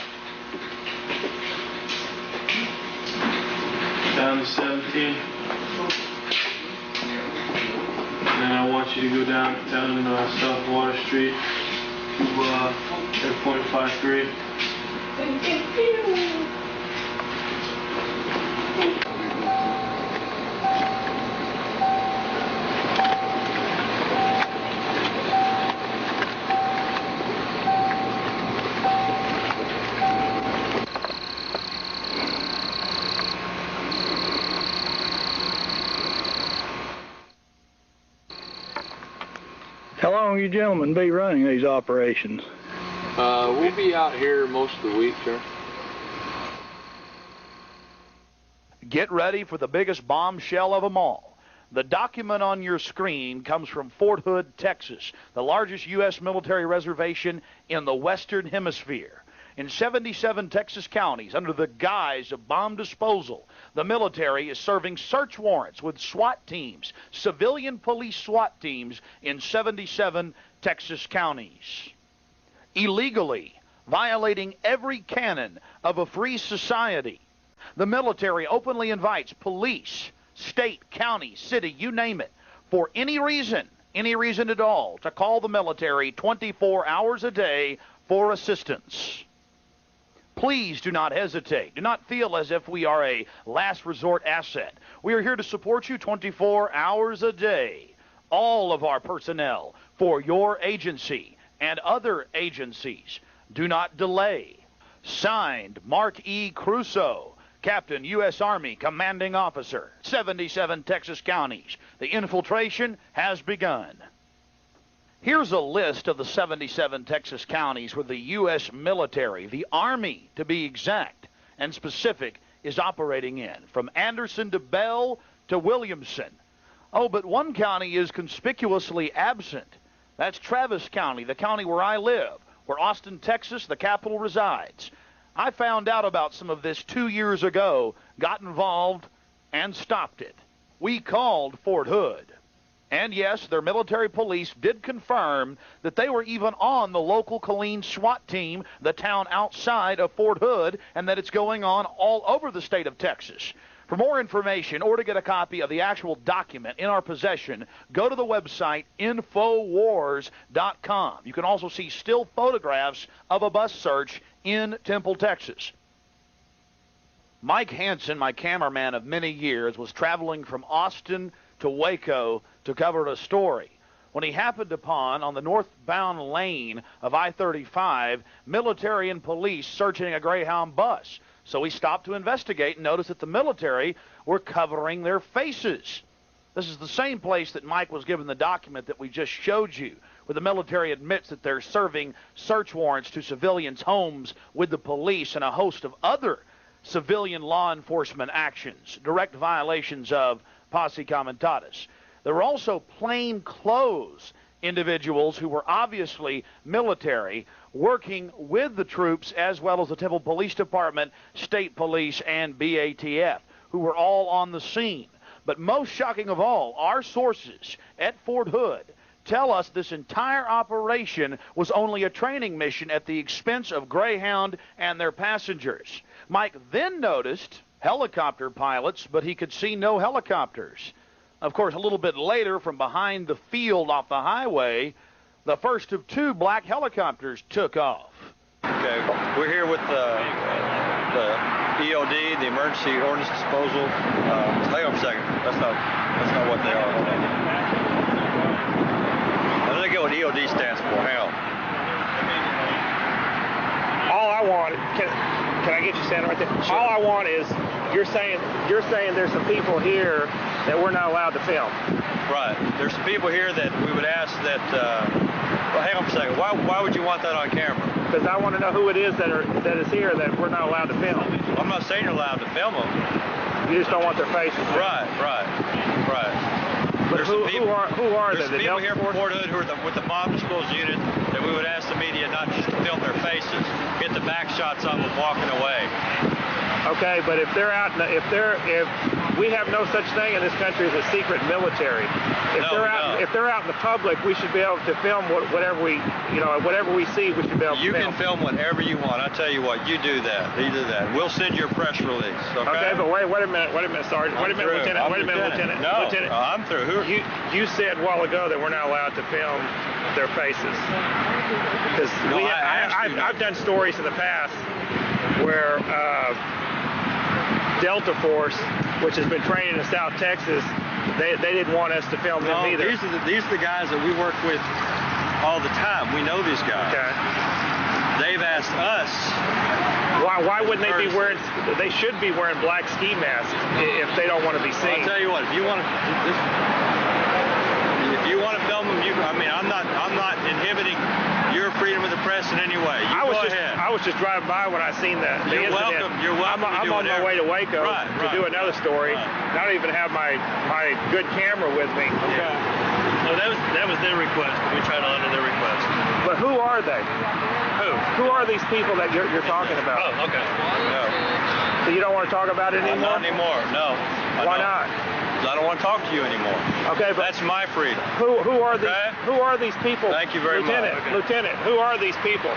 Down to 17. And then I want you to go down South Water Street to airport 53. How long will you gentlemen be running these operations? We'll be out here most of the week, sir. Get ready for the biggest bombshell of them all. The document on your screen comes from Fort Hood, Texas, the largest U.S. military reservation in the Western Hemisphere. In 77 Texas counties, under the guise of bomb disposal, the military is serving search warrants with SWAT teams, civilian police SWAT teams in 77 Texas counties. Illegally violating every canon of a free society, the military openly invites police, state, county, city, you name it, for any reason at all, to call the military 24 hours a day for assistance. Please do not hesitate. Do not feel as if we are a last resort asset. We are here to support you 24 hours a day. All of our personnel for your agency and other agencies. Do not delay. Signed, Mark E. Crusoe, Captain, U.S. Army, Commanding Officer, 77 Texas counties. The infiltration has begun. Here's a list of the 77 Texas counties where the U.S. military, the Army to be exact and specific, is operating in, from Anderson to Bell to Williamson. Oh, but one county is conspicuously absent. That's Travis County, the county where I live, where Austin, Texas, the capital, resides. I found out about some of this 2 years ago, got involved, and stopped it. We called Fort Hood. And yes, their military police did confirm that they were even on the local Killeen SWAT team, the town outside of Fort Hood, and that it's going on all over the state of Texas. For more information or to get a copy of the actual document in our possession, go to the website Infowars.com. You can also see still photographs of a bus search in Temple, Texas. Mike Hansen, my cameraman of many years, was traveling from Austin to Waco to cover a story when he happened upon, on the northbound lane of I-35, military and police searching a Greyhound bus. So he stopped to investigate and noticed that the military were covering their faces. This is the same place that Mike was given the document that we just showed you, where the military admits that they're serving search warrants to civilians' homes with the police and a host of other civilian law enforcement actions, direct violations of Posse Comitatus. There were also plainclothes individuals who were obviously military working with the troops, as well as the Temple Police Department, State Police, and BATF, who were all on the scene. But most shocking of all, our sources at Fort Hood tell us this entire operation was only a training mission at the expense of Greyhound and their passengers. Mike then noticed helicopter pilots, but he could see no helicopters. Of course, a little bit later, from behind the field off the highway, the first of two black helicopters took off. Okay, we're here with the EOD, the Emergency Ordnance Disposal. Hang on a second. That's not what they are. I'm gonna get what EOD stands for. Hang on. All I want, can I get you standing right there? Sure. All I want is, you're saying there's some people here that we're not allowed to film. Right. There's some people here that we would ask that. Well, hang on a second. Why would you want that on camera? Because I want to know who it is that is here that we're not allowed to film. I'm not saying you're allowed to film them. You just don't want their faces. Right. But who are they? There's people here from Fort Hood who are with the bomb disposal unit that we would ask the media not just to film their faces, get the back shots of them walking away. Okay, but if they're out, if we have no such thing in this country as a secret military. If they're out in the public, we should be able to film whatever we see. We should be able to film. You can film whatever you want. I tell you what, you do that. We'll send you a press release. Okay, but wait a minute, Sergeant. Wait a minute, Lieutenant. No, Lieutenant. I'm through. You said a while ago that we're not allowed to film their faces. Because I've done stories in the past where Delta Force, which has been training in South Texas, they didn't want us to film them either. These are the guys that we work with all the time. We know these guys. Okay. They've asked us. Why wouldn't they be wearing? They should be wearing black ski masks if they don't want to be seen. I'll tell you what. If you want to film them, I'm not inhibiting your freedom of the press in any way. I was just driving by when I seen the incident. You're welcome. I'm on my way to Waco to do another story. I don't even have my good camera with me. Okay. No, that was their request. We tried to honor their request. But who are they? Who? Who are these people that you're talking about? Oh, okay. No. So you don't want to talk about it anymore? Not anymore, no. Why not? I don't want to talk to you anymore. Okay, but that's my freedom. Who are these? Okay? Who are these people? Thank you very Lieutenant, much. Lieutenant, who are these people?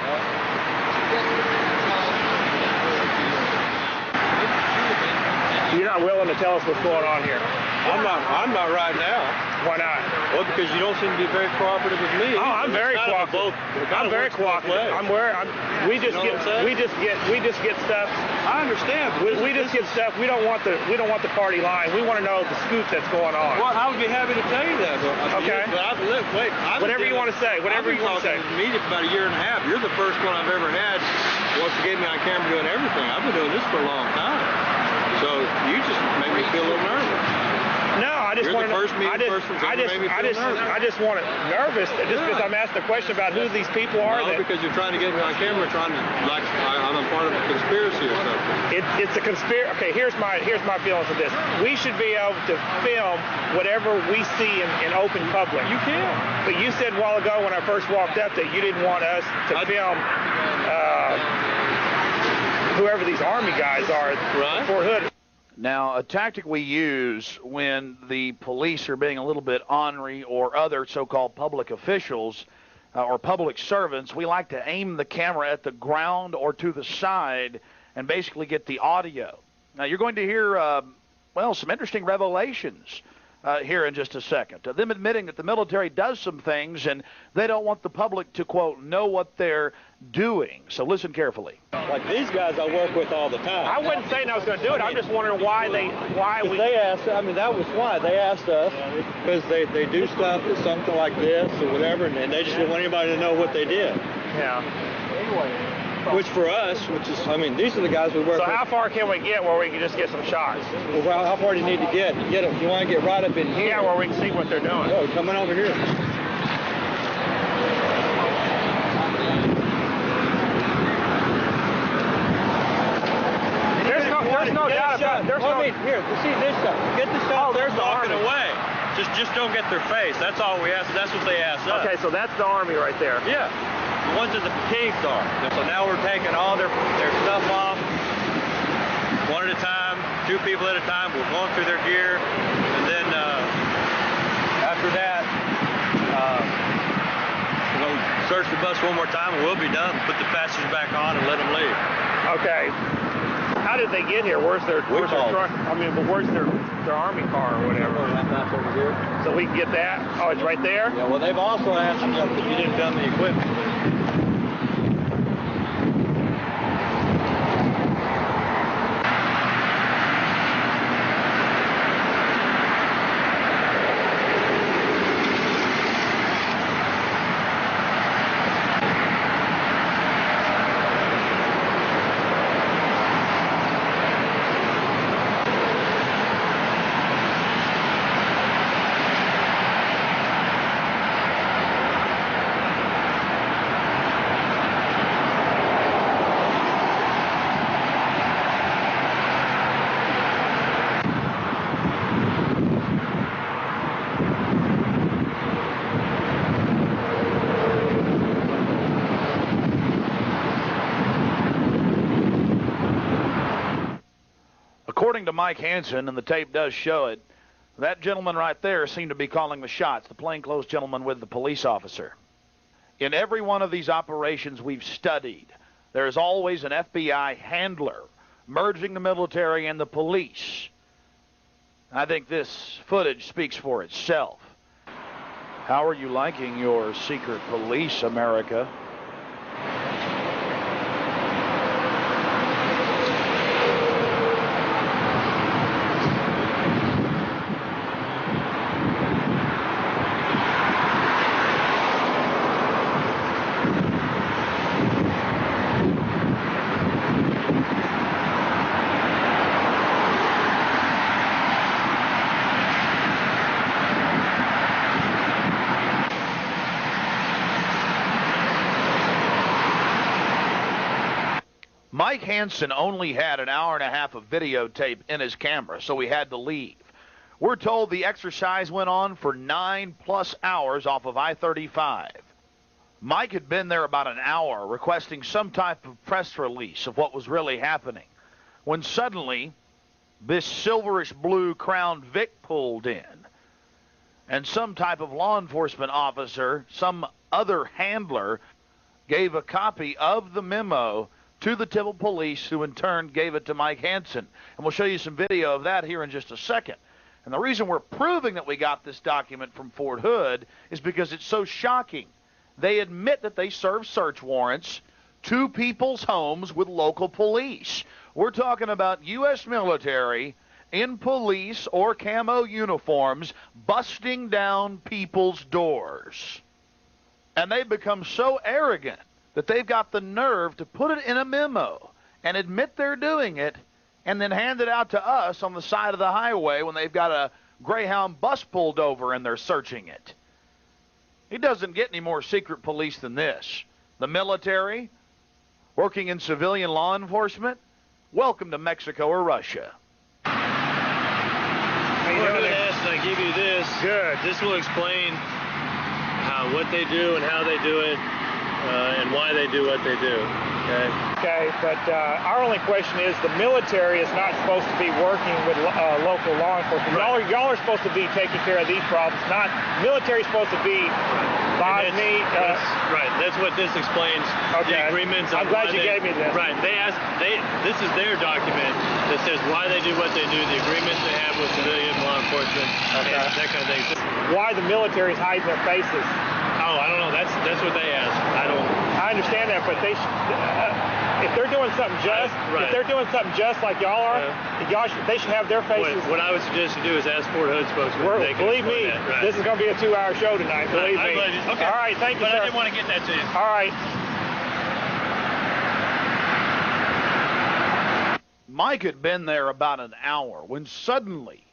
You're not willing to tell us what's going on here. I'm not right now. Why not? Well, because you don't seem to be very cooperative with me. Oh, I'm very cooperative. I'm very cooperative. We just get stuff. I understand. We just get stuff. We don't want the party line. We want to know the scoop that's going on. Well, I would be happy to tell you that. Okay. Whatever you want to say. Whatever you want to say. I've been talking to the media for about a year and a half. You're the first one I've ever had once you gave me on camera doing everything. I've been doing this for a long time. So you just make me feel a little nervous. No, I just want to. I just want it nervous just because I'm asked a question about who these people are. No, because you're trying to get me on camera, trying to like I'm a part of a conspiracy or something. It's a conspiracy. Okay, here's my feelings of this. We should be able to film whatever we see in open public. You can. But you said a while ago when I first walked up that you didn't want us to film whoever these Army guys are at Fort Hood. Now, a tactic we use when the police are being a little bit ornery or other so-called public officials or public servants, we like to aim the camera at the ground or to the side and basically get the audio. Now, you're going to hear, some interesting revelations here in just a second. Them admitting that the military does some things and they don't want the public to, quote, know what they're doing. So listen carefully. Like these guys I work with all the time. I wasn't saying I was going to do it. I'm just wondering why we... They asked, that was why. They asked us because they do stuff, something like this or whatever, and they just didn't want anybody to know what they did. Yeah. Which for us, these are the guys we work with. So how far can we get where we can just get some shots? Well, how far do you need to get? You want to get right up in here? Yeah, where we can see what they're doing. Oh, coming over here. There's no doubt about it. Here, see this shot. Get the shot. There's the walking Army. Away. Just don't get their face. That's all we ask. That's what they asked us. Okay, so that's the Army right there. Yeah. The ones that the fatigues are. So now we're taking all their stuff off, one at a time, 2 people at a time. We're going through their gear, and then after that, we're going to search the bus one more time, and we'll be done. Put the passengers back on and let them leave. Okay. How did they get here? Where's their truck? But where's their Army car or whatever? That's over here. So we can get that? Oh, it's right there? Yeah, well, they've also asked us if you didn't film the equipment. According to Mike Hansen, and the tape does show it, that gentleman right there seemed to be calling the shots, the plainclothes gentleman with the police officer. In every one of these operations we've studied, there is always an FBI handler merging the military and the police. I think this footage speaks for itself. How are you liking your secret police, America? Mike Hansen only had an hour and a half of videotape in his camera, so he had to leave. We're told the exercise went on for 9+ hours off of I-35. Mike had been there about an hour requesting some type of press release of what was really happening, when suddenly this silverish blue Crown Vic pulled in, and some type of law enforcement officer, some other handler, gave a copy of the memo to the Temple Police, who in turn gave it to Mike Hansen. And we'll show you some video of that here in just a second. And the reason we're proving that we got this document from Fort Hood is because it's so shocking. They admit that they served search warrants to people's homes with local police. We're talking about U.S. military in police or camo uniforms busting down people's doors. And they become so arrogant that they've got the nerve to put it in a memo and admit they're doing it, and then hand it out to us on the side of the highway when they've got a Greyhound bus pulled over and they're searching it. It doesn't get any more secret police than this. The military, working in civilian law enforcement, welcome to Mexico or Russia. We're good ass, and I give you this. Good. This will explain what they do and how they do it, and why they do what they do. Okay. Okay, but our only question is the military is not supposed to be working with local law enforcement. Right. Y'all are supposed to be taking care of these problems. Not military's supposed to be Bosnia. Right. That's what this explains. Okay. The agreements. I'm glad you gave me this. Right. This is their document that says why they do what they do, the agreements they have with civilian law enforcement, and that kind of thing. Why the military's hiding their faces? Oh, I don't know. That's what they ask. I understand that, but they if they're doing something just, if they're doing something just like y'all are, they should have their faces. What I would suggest you do is ask Fort Hood spokesman. Believe me, this is going to be a 2-hour show tonight. Believe me. Okay. All right, thank you, But sir. I didn't want to get that to you. All right. Mike had been there about an hour when suddenly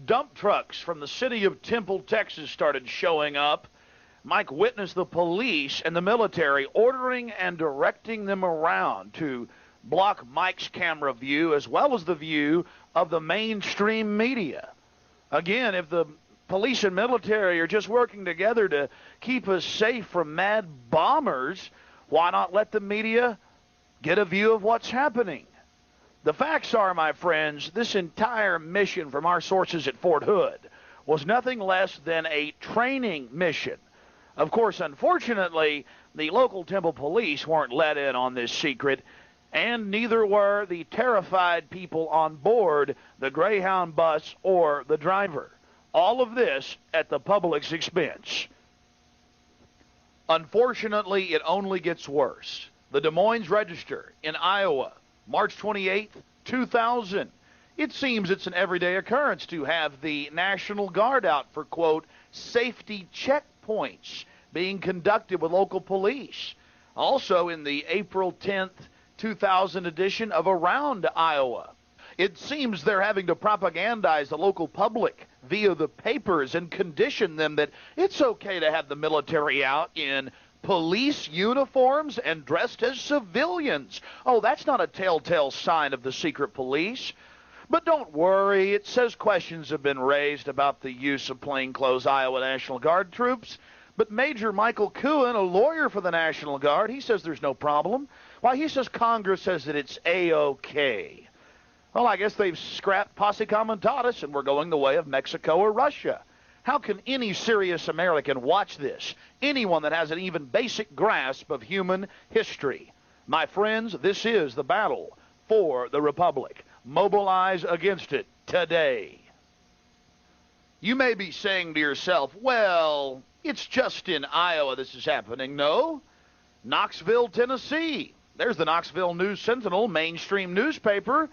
dump trucks from the city of Temple, Texas started showing up. Mike witnessed the police and the military ordering and directing them around to block Mike's camera view as well as the view of the mainstream media. Again, if the police and military are just working together to keep us safe from mad bombers, why not let the media get a view of what's happening? The facts are, my friends, this entire mission from our sources at Fort Hood was nothing less than a training mission. Of course, unfortunately, the local Temple Police weren't let in on this secret, and neither were the terrified people on board the Greyhound bus or the driver. All of this at the public's expense. Unfortunately, it only gets worse. The Des Moines Register in Iowa, March 28, 2000. It seems it's an everyday occurrence to have the National Guard out for, quote, safety checkpoints being conducted with local police. Also in the April 10th, 2000 edition of Around Iowa. It seems they're having to propagandize the local public via the papers and condition them that it's okay to have the military out in police uniforms and dressed as civilians. Oh, that's not a telltale sign of the secret police. But don't worry, it says questions have been raised about the use of plainclothes Iowa National Guard troops. But Major Michael Cohen, a lawyer for the National Guard, he says there's no problem. Why, he says Congress says that it's A-OK. Well, I guess they've scrapped posse comitatus and we're going the way of Mexico or Russia. How can any serious American watch this? Anyone that has an even basic grasp of human history. My friends, this is the battle for the Republic. Mobilize against it today. You may be saying to yourself, well, it's just in Iowa this is happening. No. Knoxville, Tennessee. There's the Knoxville News-Sentinel, mainstream newspaper.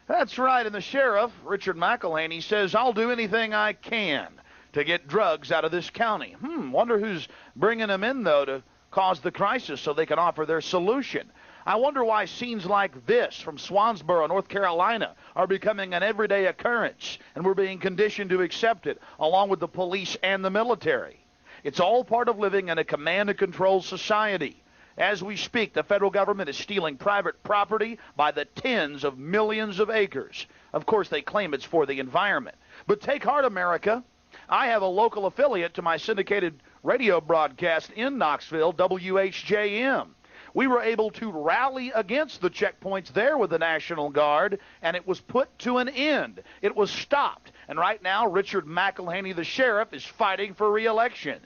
That's right, and the sheriff, Richard McElhaney, says, I'll do anything I can to get drugs out of this county. Wonder who's bringing them in, though, to cause the crisis so they can offer their solution. I wonder why scenes like this from Swansboro, North Carolina, are becoming an everyday occurrence, and we're being conditioned to accept it, along with the police and the military. It's all part of living in a command and control society. As we speak, the federal government is stealing private property by the tens of millions of acres. Of course, they claim it's for the environment. But take heart, America. I have a local affiliate to my syndicated radio broadcast in Knoxville, WHJM. We were able to rally against the checkpoints there with the National Guard, and it was put to an end. It was stopped. And right now, Richard McElhaney, the sheriff, is fighting for re-election.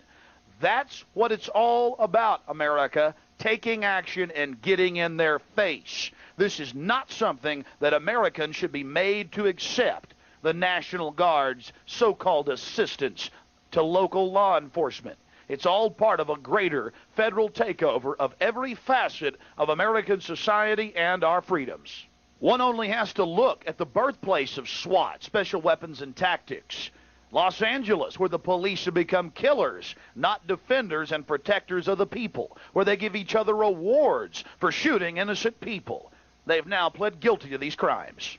That's what it's all about, America, taking action and getting in their face. This is not something that Americans should be made to accept, the National Guard's so-called assistance to local law enforcement. It's all part of a greater federal takeover of every facet of American society and our freedoms. One only has to look at the birthplace of SWAT, Special Weapons and Tactics. Los Angeles, where the police have become killers, not defenders and protectors of the people, where they give each other awards for shooting innocent people. They've now pled guilty to these crimes.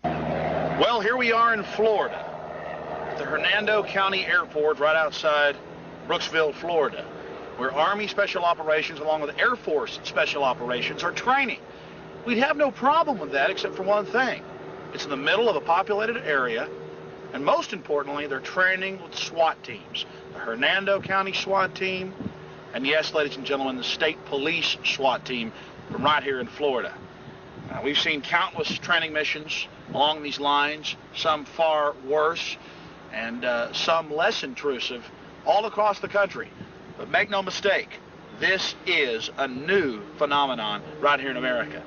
Well, here we are in Florida, at the Hernando County Airport right outside Brooksville, Florida, where Army Special Operations along with Air Force Special Operations are training. We'd have no problem with that except for one thing. It's in the middle of a populated area, and most importantly, they're training with SWAT teams. The Hernando County SWAT team, and yes, ladies and gentlemen, the state police SWAT team from right here in Florida. We've seen countless training missions along these lines, some far worse and some less intrusive, all across the country. But make no mistake, this is a new phenomenon right here in America.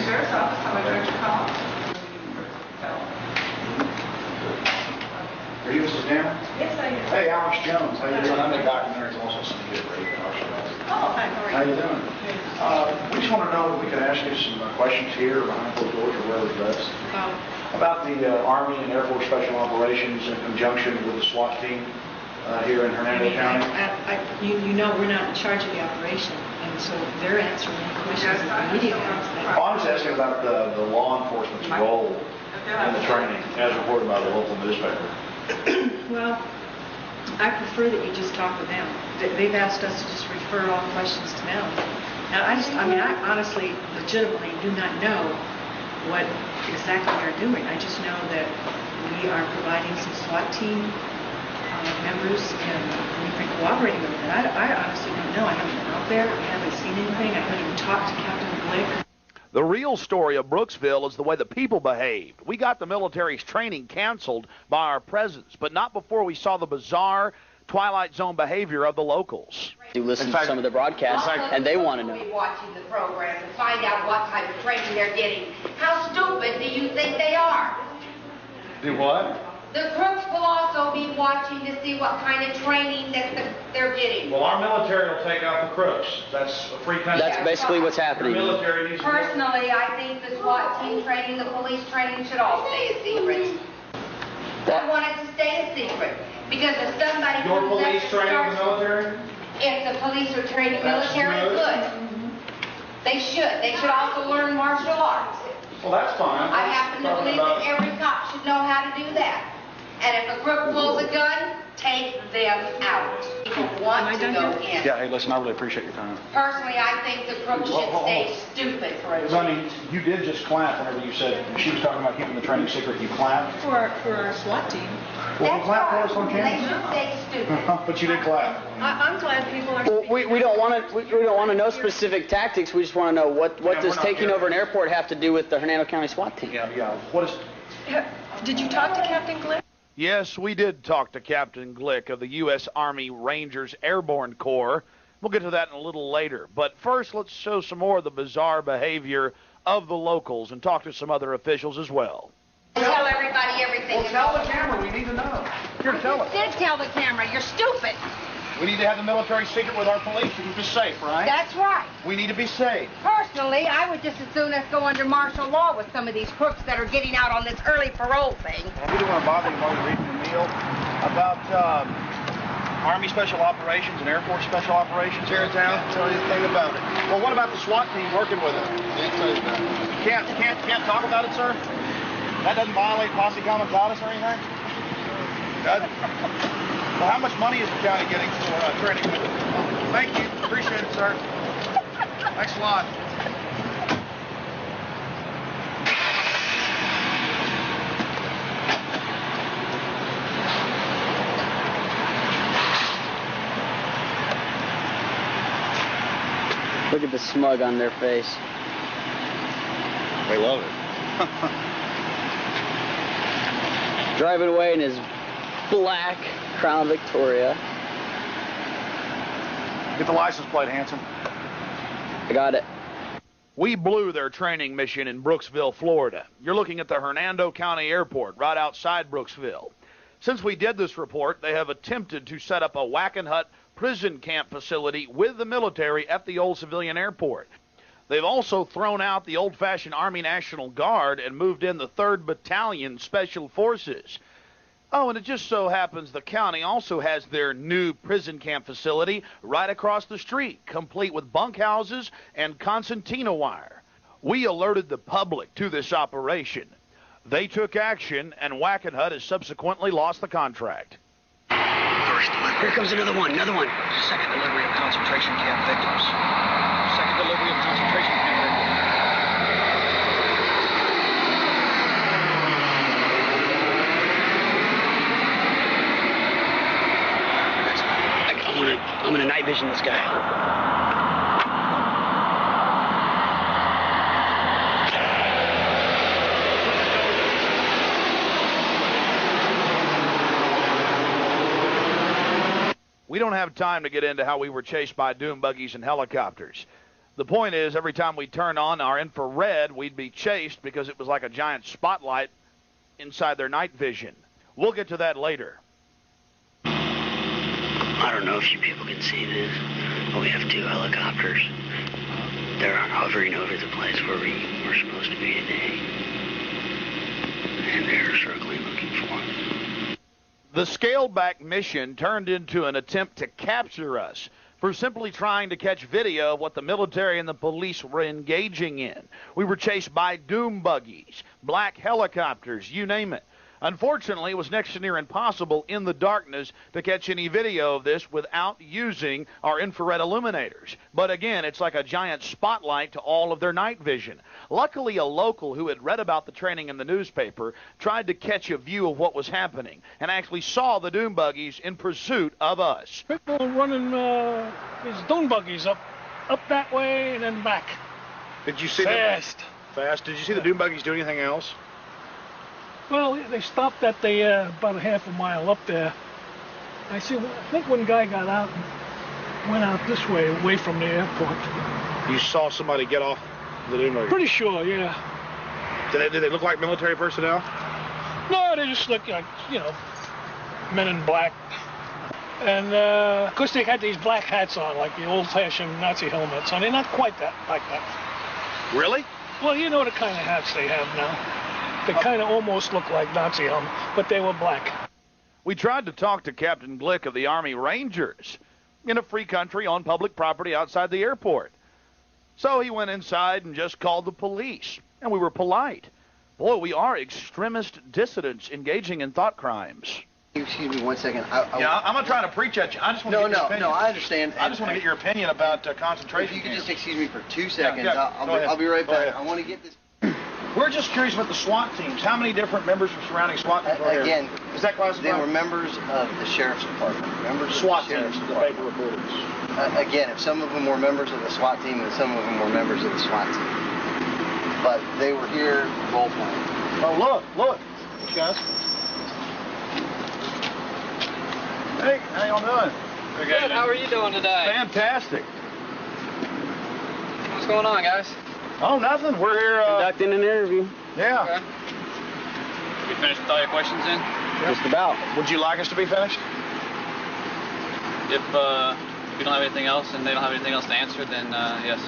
Sheriff's Office, how may I direct your call? Are you Mrs. Danner? Yes, I am. Hey, Alex Jones. How you doing? I make documentaries also some good radio. Oh, hi, how are you? How you doing? We just want to know if we could ask you some questions here behind closed doors or wherever's best. About the Army and Air Force Special Operations in conjunction with the SWAT team here in Hernando County. You know we're not in charge of the operation, and so they're answering any questions that the media has. I was asking about the law enforcement's role in the training, as reported by the local newspaper. Well, I prefer that you just talk with them. They've asked us to just refer all questions to them. Now, I honestly, legitimately do not know what exactly they're doing. I just know that we are providing some SWAT team members, and we've been cooperating with them. I honestly don't know. I haven't been out there. I haven't seen anything. I haven't even talked to Captain Glick. The real story of Brooksville is the way the people behaved. We got the military's training canceled by our presence, but not before we saw the bizarre Twilight Zone behavior of the locals. You listen to some of the broadcasts, and they want to know. Be watching the program and find out what type of training they're getting. How stupid do you think they are? Do what? The crooks will also be watching to see what kind of training that they're getting. Well, our military will take out the crooks. That's a free country. That's basically what's happening. The military needs Personally, I think the SWAT team training, the police training should all stay a secret. I want it to stay a secret. Because if somebody Your comes police up and training the military? If the police are training military, good. They should. They should also learn martial arts. Well, that's fine. I happen to believe that every cop should know how to do that. And if a crook pulls a gun, take them out. People want to go in. Yeah, hey, listen, I really appreciate your time. Personally, I think the crook should stay stupid for a I mean, you did just clap whenever you said, she was talking about keeping the training secret, you clapped. For our SWAT team. Well, clap for us on They camera. should stay stupid. But you did clap. I'm glad people are. Well, we don't want to know specific tactics. We just want to know what does taking over an airport have to do with the Hernando County SWAT team? Yeah. What is? Did you talk to Captain Glick? Yes, we did talk to Captain Glick of the U.S. Army Rangers Airborne Corps. We'll get to that in a little later. But first, let's show some more of the bizarre behavior of the locals and talk to some other officials as well. Tell everybody everything. Well, tell the camera. We need to know. Here, tell us. Did tell the camera. You're stupid. We need to have the military secret with our police to keep us safe, right? That's right. We need to be safe. Personally, I would just as soon as go under martial law with some of these crooks that are getting out on this early parole thing. We didn't want to bother you while you're eating your meal. About Army Special Operations and Air Force Special Operations here in town. Tell you anything about it. Well, what about the SWAT team working with it? Can't talk about it, sir? That doesn't violate posse comitatus or anything? Doesn't? Well, how much money is the county getting for training? Thank you. Appreciate it, sir. Thanks a lot. Look at the smug on their face. They love it. Driving away in his black Crown Victoria. Get the license plate, Hanson. I got it. We blew their training mission in Brooksville, Florida. You're looking at the Hernando County Airport right outside Brooksville. Since we did this report, they have attempted to set up a Wackenhut prison camp facility with the military at the old civilian airport. They've also thrown out the old-fashioned Army National Guard and moved in the 3rd Battalion Special Forces. Oh, and it just so happens the county also has their new prison camp facility right across the street, complete with bunkhouses and concertina wire. We alerted the public to this operation. They took action, and Wackenhut has subsequently lost the contract. First delivery. Here comes another one. Second delivery of concentration camp victims. Second delivery of concentration camp victims. I'm gonna night vision this guy. We don't have time to get into how we were chased by doom buggies and helicopters. The point is, every time we turn on our infrared, we'd be chased because it was like a giant spotlight inside their night vision. We'll get to that later. I don't know if you people can see this, but we have 2 helicopters. They're hovering over the place where we were supposed to be today. And they're circling looking for us. The scaled-back mission turned into an attempt to capture us for simply trying to catch video of what the military and the police were engaging in. We were chased by doom buggies, black helicopters, you name it. Unfortunately, it was next to near impossible in the darkness to catch any video of this without using our infrared illuminators. But again, it's like a giant spotlight to all of their night vision. Luckily, a local who had read about the training in the newspaper tried to catch a view of what was happening and actually saw the doom buggies in pursuit of us. People running these doom buggies up that way and then back. Did you see Fast. Fast. Did you see the doom buggies do anything else? Well, they stopped at the about a half a mile up there. I think one guy got out and went out this way, away from the airport. You saw somebody get off the doom buggy? Pretty sure, yeah. Did they look like military personnel? No, they just look like, men in black. And, of course, they had these black hats on, like the old-fashioned Nazi helmets. And they're not quite like that. Really? Well, you know the kind of hats they have now. They kind of almost look like Nazi helmets, but they were black. We tried to talk to Captain Glick of the Army Rangers in a free country on public property outside the airport. So he went inside and just called the police, and we were polite. Boy, we are extremist dissidents engaging in thought crimes. Excuse me 1 second. I'm not trying to preach at you. I just want to get your opinion. No, I understand. I just want to get your opinion about concentration If you could camps. just excuse me for 2 seconds, Yeah, I'll be right Go back. ahead. I want to get this. We're just curious about the SWAT teams. How many different members from surrounding SWAT teams are Again, here? Is that classified? They were members of the Sheriff's Department. Members SWAT of the Sheriff's teams, the Department. paper reporters. Again, if some of them were members of the SWAT team and some of them were members of the SWAT team. But they were here role playing. Oh, look. These guys. Hey, how y'all doing? Good. How are you doing today? Fantastic. What's going on, guys? Oh, nothing. We're here conducting an interview. Yeah. Okay. You finished with all your questions in? Just about. Would you like us to be finished? If we don't have anything else and they don't have anything else to answer, then yes.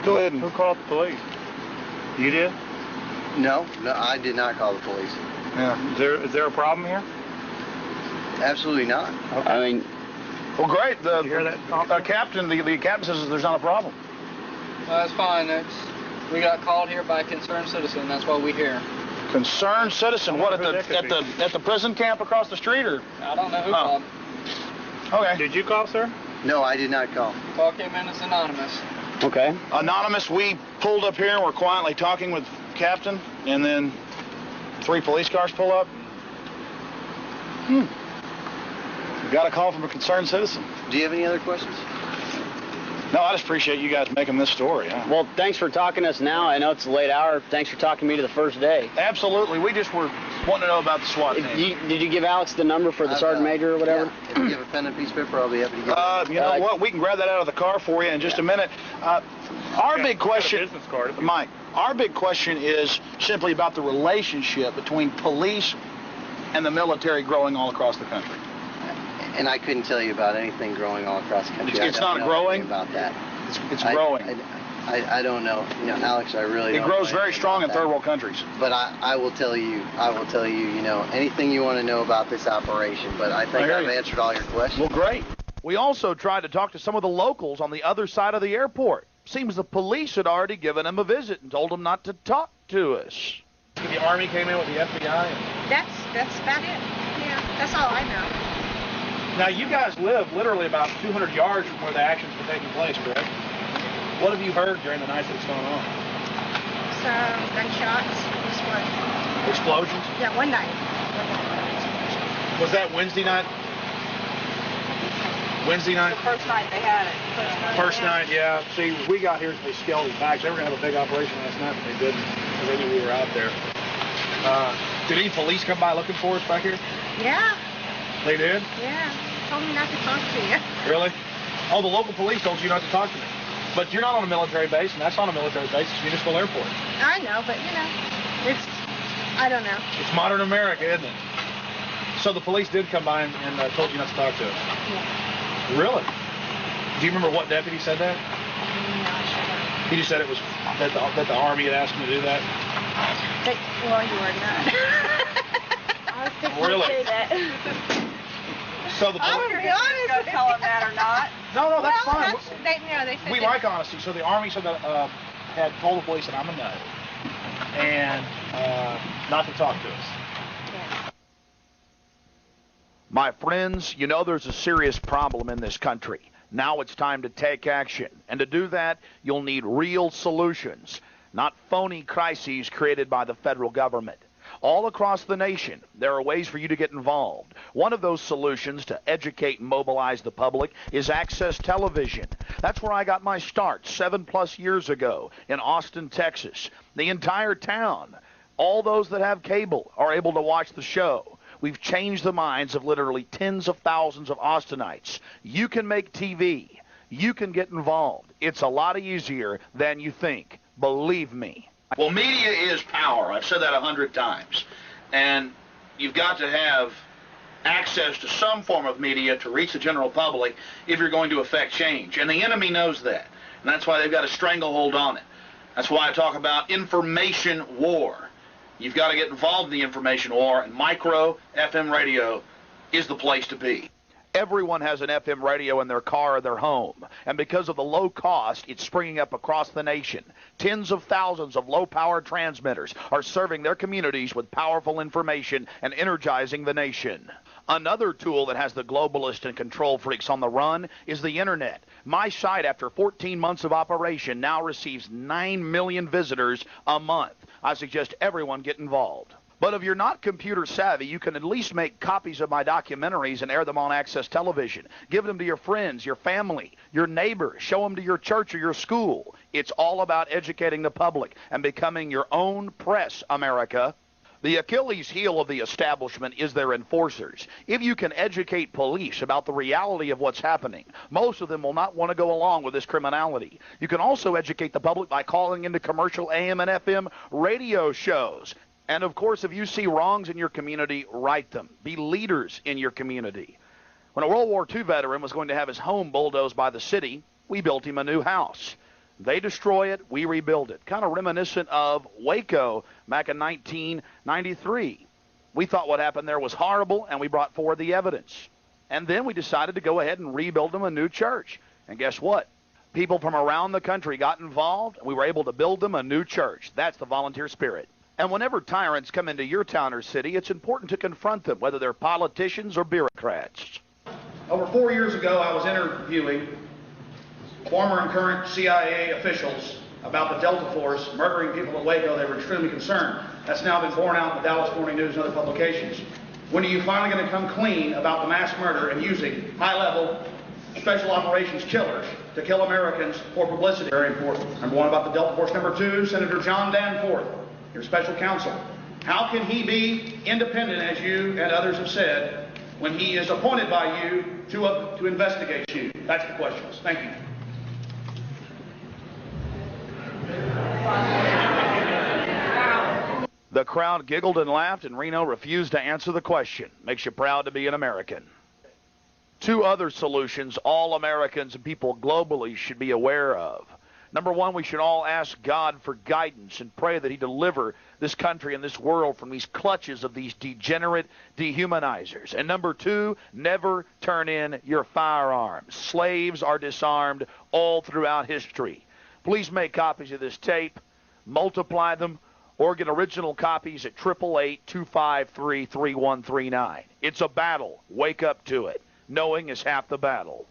Go ahead. Who called the police? You did? No, I did not call the police. Yeah. Is there a problem here? Absolutely not. Okay. I mean, well, great. The you hear that, captain, the captain says there's not a problem. Well, that's fine. We got called here by a concerned citizen. That's why we're here. Concerned citizen. What, at the prison camp across the street, or? I don't know who called. Okay. Did you call, sir? No, I did not call. Call came in as anonymous. Okay. Anonymous, we pulled up here and we're quietly talking with Captain, and then 3 police cars pull up. We got a call from a concerned citizen. Do you have any other questions? No, I just appreciate you guys making this story. Well, thanks for talking to us now. I know it's a late hour. Thanks for talking to me to the first day. Absolutely. We just were wanting to know about the SWAT team. Did you give Alex the number for the sergeant major or whatever? Yeah. If you have a pen and piece of paper, I'll be happy to give it. You know what? We can grab that out of the car for you in just a minute. Our big question, Mike, our big question is simply about the relationship between police and the military growing all across the country. And I couldn't tell you about anything growing all across the country. It's not growing? About that. It's growing. I don't know. You know, Alex, I really don't know. It grows very strong in third world countries. But I will tell you, you know, anything you want to know about this operation, but I think I've answered all your questions. Well, great. We also tried to talk to some of the locals on the other side of the airport. Seems the police had already given them a visit and told them not to talk to us. The Army came in with the FBI? That's about it. Yeah, that's all I know. Now, you guys live literally about 200 yards from where the actions were taking place, correct? What have you heard during the night that's going on? Some gunshots. Explosions? Yeah, one night. Was that Wednesday night? Wednesday night? The first night they had it. First night, yeah. See, we got here and they scaled it back. They were going to have a big operation last night, but they didn't. Because they knew we were out there. Did any police come by looking for us back here? Yeah. They did? Yeah. Told me not to talk to you. Really? Oh, the local police told you not to talk to me. But you're not on a military base, and that's not a military base. It's a municipal airport. I know, but, you know, I don't know. It's modern America, isn't it? So the police did come by and told you not to talk to us? Yeah. Really? Do you remember what deputy said that? No, I shouldn't. He just said it was that the Army had asked him to do that? Well, you were not. I was thinking really? to say that. So the I'm going to be honest. Go tell them that or not. No, that's fine. They said we like honesty. So the Army said that had told the police that I'm a no, and not to talk to us. Yeah. My friends, you know there's a serious problem in this country. Now it's time to take action. And to do that, you'll need real solutions, not phony crises created by the federal government. All across the nation, there are ways for you to get involved. One of those solutions to educate and mobilize the public is access television. That's where I got my start 7+ years ago in Austin, Texas. The entire town, all those that have cable, are able to watch the show. We've changed the minds of literally tens of thousands of Austinites. You can make TV. You can get involved. It's a lot easier than you think. Believe me. Well, media is power. I've said that 100 times. And you've got to have access to some form of media to reach the general public if you're going to affect change. And the enemy knows that. And that's why they've got a stranglehold on it. That's why I talk about information war. You've got to get involved in the information war, and micro FM radio is the place to be. Everyone has an FM radio in their car or their home, and because of the low cost, it's springing up across the nation. Tens of thousands of low-power transmitters are serving their communities with powerful information and energizing the nation. Another tool that has the globalist and control freaks on the run is the internet. My site, after 14 months of operation, now receives 9 million visitors a month. I suggest everyone get involved. But if you're not computer savvy, you can at least make copies of my documentaries and air them on Access Television. Give them to your friends, your family, your neighbors. Show them to your church or your school. It's all about educating the public and becoming your own press, America. The Achilles heel of the establishment is their enforcers. If you can educate police about the reality of what's happening, most of them will not want to go along with this criminality. You can also educate the public by calling into commercial AM and FM radio shows. And, of course, if you see wrongs in your community, right them. Be leaders in your community. When a World War II veteran was going to have his home bulldozed by the city, we built him a new house. They destroy it, we rebuild it. Kind of reminiscent of Waco back in 1993. We thought what happened there was horrible, and we brought forward the evidence. And then we decided to go ahead and rebuild them a new church. And guess what? People from around the country got involved, and we were able to build them a new church. That's the volunteer spirit. And whenever tyrants come into your town or city, it's important to confront them, whether they're politicians or bureaucrats. Over 4 years ago, I was interviewing former and current CIA officials about the Delta Force murdering people in Waco. They were extremely concerned. That's now been borne out in the Dallas Morning News and other publications. When are you finally going to come clean about the mass murder and using high-level special operations killers to kill Americans for publicity? Very important. Number one, about the Delta Force. Number two, Senator John Danforth, your special counsel. How can he be independent, as you and others have said, when he is appointed by you to investigate you? That's the question. Thank you. The crowd giggled and laughed, and Reno refused to answer the question. Makes you proud to be an American. Two other solutions all Americans and people globally should be aware of. Number one, we should all ask God for guidance and pray that he deliver this country and this world from these clutches of these degenerate dehumanizers. And number two, never turn in your firearms. Slaves are disarmed all throughout history. Please make copies of this tape, multiply them, or get original copies at 888-253-3139. It's a battle. Wake up to it. Knowing is half the battle.